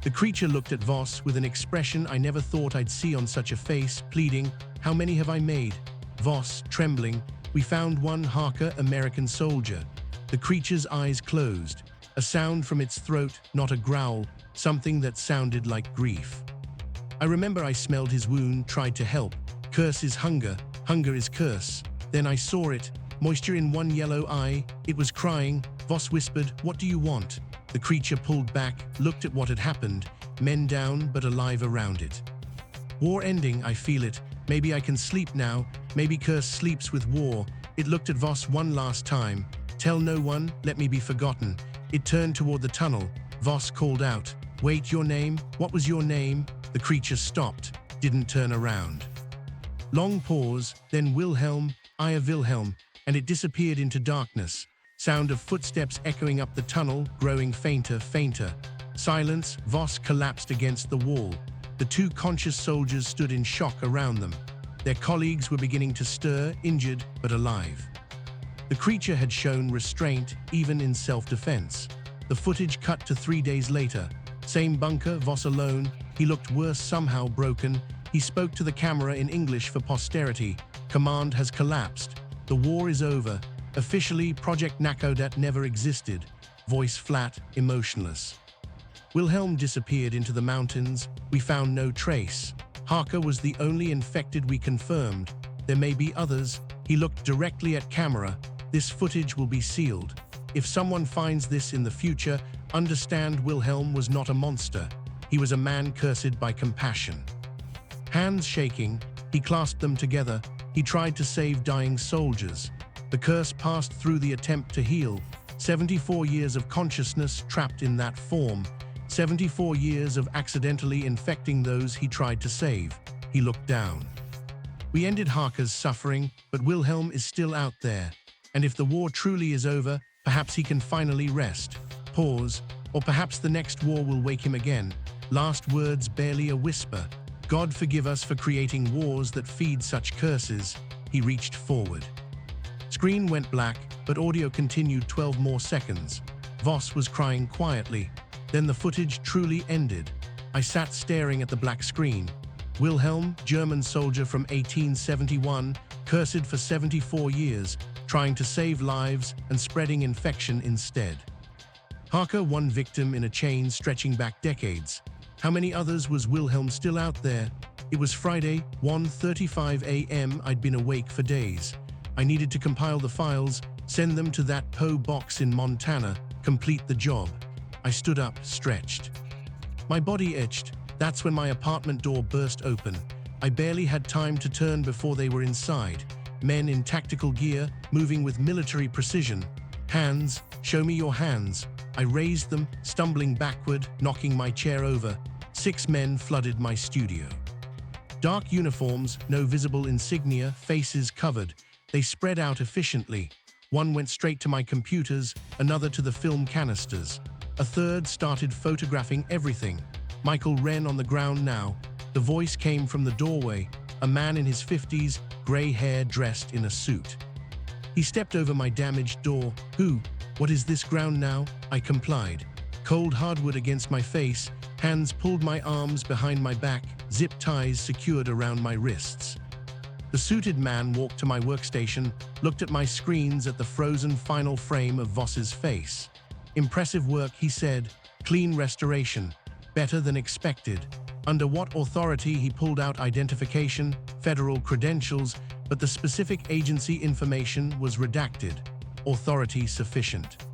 The creature looked at Voss with an expression I never thought I'd see on such a face, pleading, how many have I made? Voss, trembling, we found one Harker, American soldier. The creature's eyes closed. A sound from its throat, not a growl, something that sounded like grief. I remember I smelled his wound, tried to help. Curse is hunger, hunger is curse. Then I saw it, moisture in one yellow eye. It was crying. Voss whispered, what do you want? The creature pulled back, looked at what had happened, men down but alive around it. War ending, I feel it. Maybe I can sleep now. Maybe curse sleeps with war. It looked at Voss one last time. Tell no one, let me be forgotten. It turned toward the tunnel. Voss called out, wait, your name? What was your name? The creature stopped, didn't turn around. Long pause, then Wilhelm, I Wilhelm, and it disappeared into darkness. Sound of footsteps echoing up the tunnel, growing fainter, fainter. Silence. Voss collapsed against the wall. The two conscious soldiers stood in shock around them. Their colleagues were beginning to stir, injured but alive. The creature had shown restraint, even in self-defense. The footage cut to 3 days later. Same bunker, Voss alone. He looked worse, somehow broken. He spoke to the camera in English for posterity. Command has collapsed. The war is over. Officially, Project Nakodat never existed. Voice flat, emotionless. Wilhelm disappeared into the mountains. We found no trace. Harker was the only infected we confirmed. There may be others. He looked directly at camera. This footage will be sealed. If someone finds this in the future, understand Wilhelm was not a monster. He was a man cursed by compassion. Hands shaking, he clasped them together. He tried to save dying soldiers. The curse passed through the attempt to heal. 74 years of consciousness trapped in that form. 74 years of accidentally infecting those he tried to save. He looked down. We ended Harker's suffering, but Wilhelm is still out there. And if the war truly is over, perhaps he can finally rest. Pause. Or perhaps the next war will wake him again. Last words barely a whisper. God forgive us for creating wars that feed such curses. He reached forward. Screen went black, but audio continued 12 more seconds. Voss was crying quietly. Then the footage truly ended. I sat staring at the black screen. Wilhelm, German soldier from 1871, cursed for 74 years, trying to save lives and spreading infection instead. Harker, one victim in a chain stretching back decades. How many others was Wilhelm still out there? It was Friday, 1:35 a.m. I'd been awake for days. I needed to compile the files, send them to that PO box in Montana, complete the job. I stood up, stretched. My body itched. That's when my apartment door burst open. I barely had time to turn before they were inside. Men in tactical gear, moving with military precision. Hands, show me your hands. I raised them, stumbling backward, knocking my chair over. 6 men flooded my studio. Dark uniforms, no visible insignia, faces covered. They spread out efficiently. One went straight to my computers, another to the film canisters. A third started photographing everything. Michael Wren on the ground now. The voice came from the doorway, a man in his 50s, gray hair, dressed in a suit. He stepped over my damaged door. Who? What is this ground now? I complied. Cold hardwood against my face, hands pulled my arms behind my back, zip ties secured around my wrists. The suited man walked to my workstation, looked at my screens at the frozen final frame of Voss's face. Impressive work, he said. Clean restoration. Better than expected. Under what authority? He pulled out identification, federal credentials, but the specific agency information was redacted. Authority sufficient.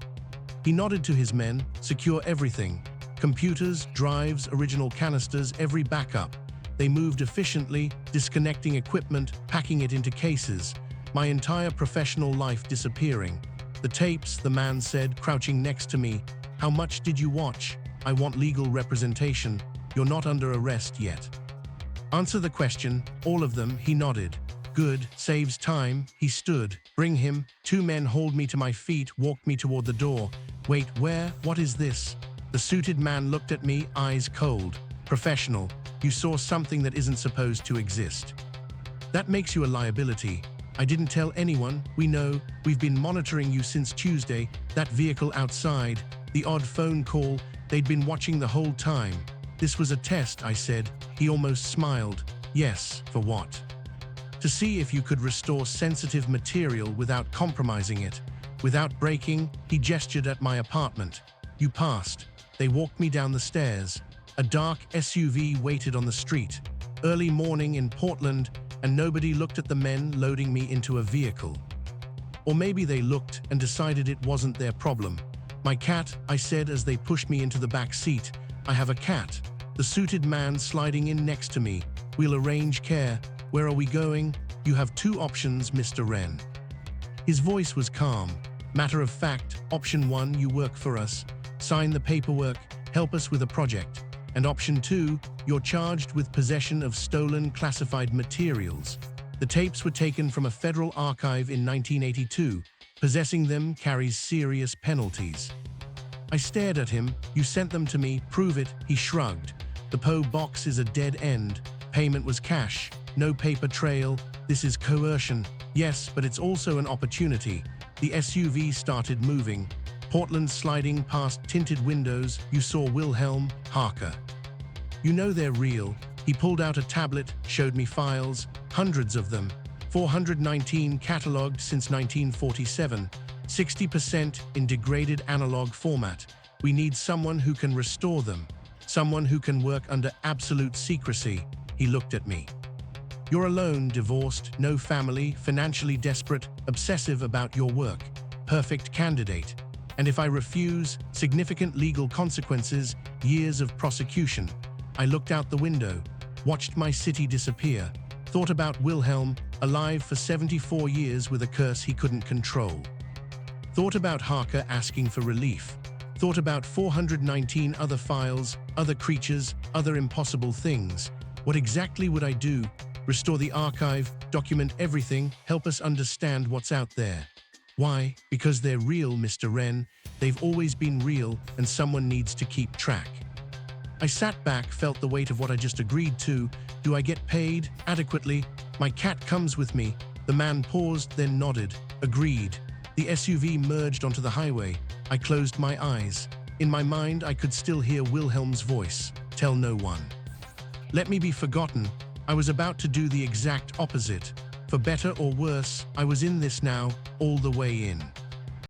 He nodded to his men. Secure everything. Computers, drives, original canisters, every backup. They moved efficiently, disconnecting equipment, packing it into cases. My entire professional life disappearing. The tapes, the man said, crouching next to me. How much did you watch? I want legal representation. You're not under arrest yet. Answer the question. All of them, he nodded. Good, saves time. He stood. Bring him. 2 men hauled me to my feet, walked me toward the door. Wait, where? What is this? The suited man looked at me, eyes cold. Professional. You saw something that isn't supposed to exist. That makes you a liability. I didn't tell anyone. We know. We've been monitoring you since Tuesday. That vehicle outside. The odd phone call. They'd been watching the whole time. This was a test, I said. He almost smiled. Yes, for what? To see if you could restore sensitive material without compromising it. Without breaking, he gestured at my apartment. You passed. They walked me down the stairs. A dark SUV waited on the street. Early morning in Portland, and nobody looked at the men loading me into a vehicle. Or maybe they looked and decided it wasn't their problem. My cat, I said as they pushed me into the back seat. I have a cat. The suited man sliding in next to me. We'll arrange care. Where are we going? You have 2 options, Mr. Wren. His voice was calm. Matter of fact, option 1, you work for us. Sign the paperwork, help us with a project. And option 2, you're charged with possession of stolen classified materials. The tapes were taken from a federal archive in 1982. Possessing them carries serious penalties. I stared at him. You sent them to me, prove it, he shrugged. The PO box is a dead end. Payment was cash, no paper trail. This is coercion. Yes, but it's also an opportunity. The SUV started moving. Portland sliding past tinted windows. You saw Wilhelm, Harker. You know they're real. He pulled out a tablet, showed me files, hundreds of them. 419 catalogued since 1947. 60% in degraded analog format. We need someone who can restore them. Someone who can work under absolute secrecy. He looked at me. You're alone, divorced, no family, financially desperate, obsessive about your work. Perfect candidate. And if I refuse, significant legal consequences, years of prosecution. I looked out the window, watched my city disappear, thought about Wilhelm, alive for 74 years with a curse he couldn't control. Thought about Harker asking for relief. Thought about 419 other files, other creatures, other impossible things. What exactly would I do? Restore the archive, document everything, help us understand what's out there. Why? Because they're real, Mr. Wren. They've always been real, and someone needs to keep track. I sat back, felt the weight of what I just agreed to. Do I get paid? Adequately? My cat comes with me. The man paused, then nodded. Agreed. The SUV merged onto the highway. I closed my eyes. In my mind, I could still hear Wilhelm's voice. Tell no one. Let me be forgotten. I was about to do the exact opposite. For better or worse, I was in this now, all the way in.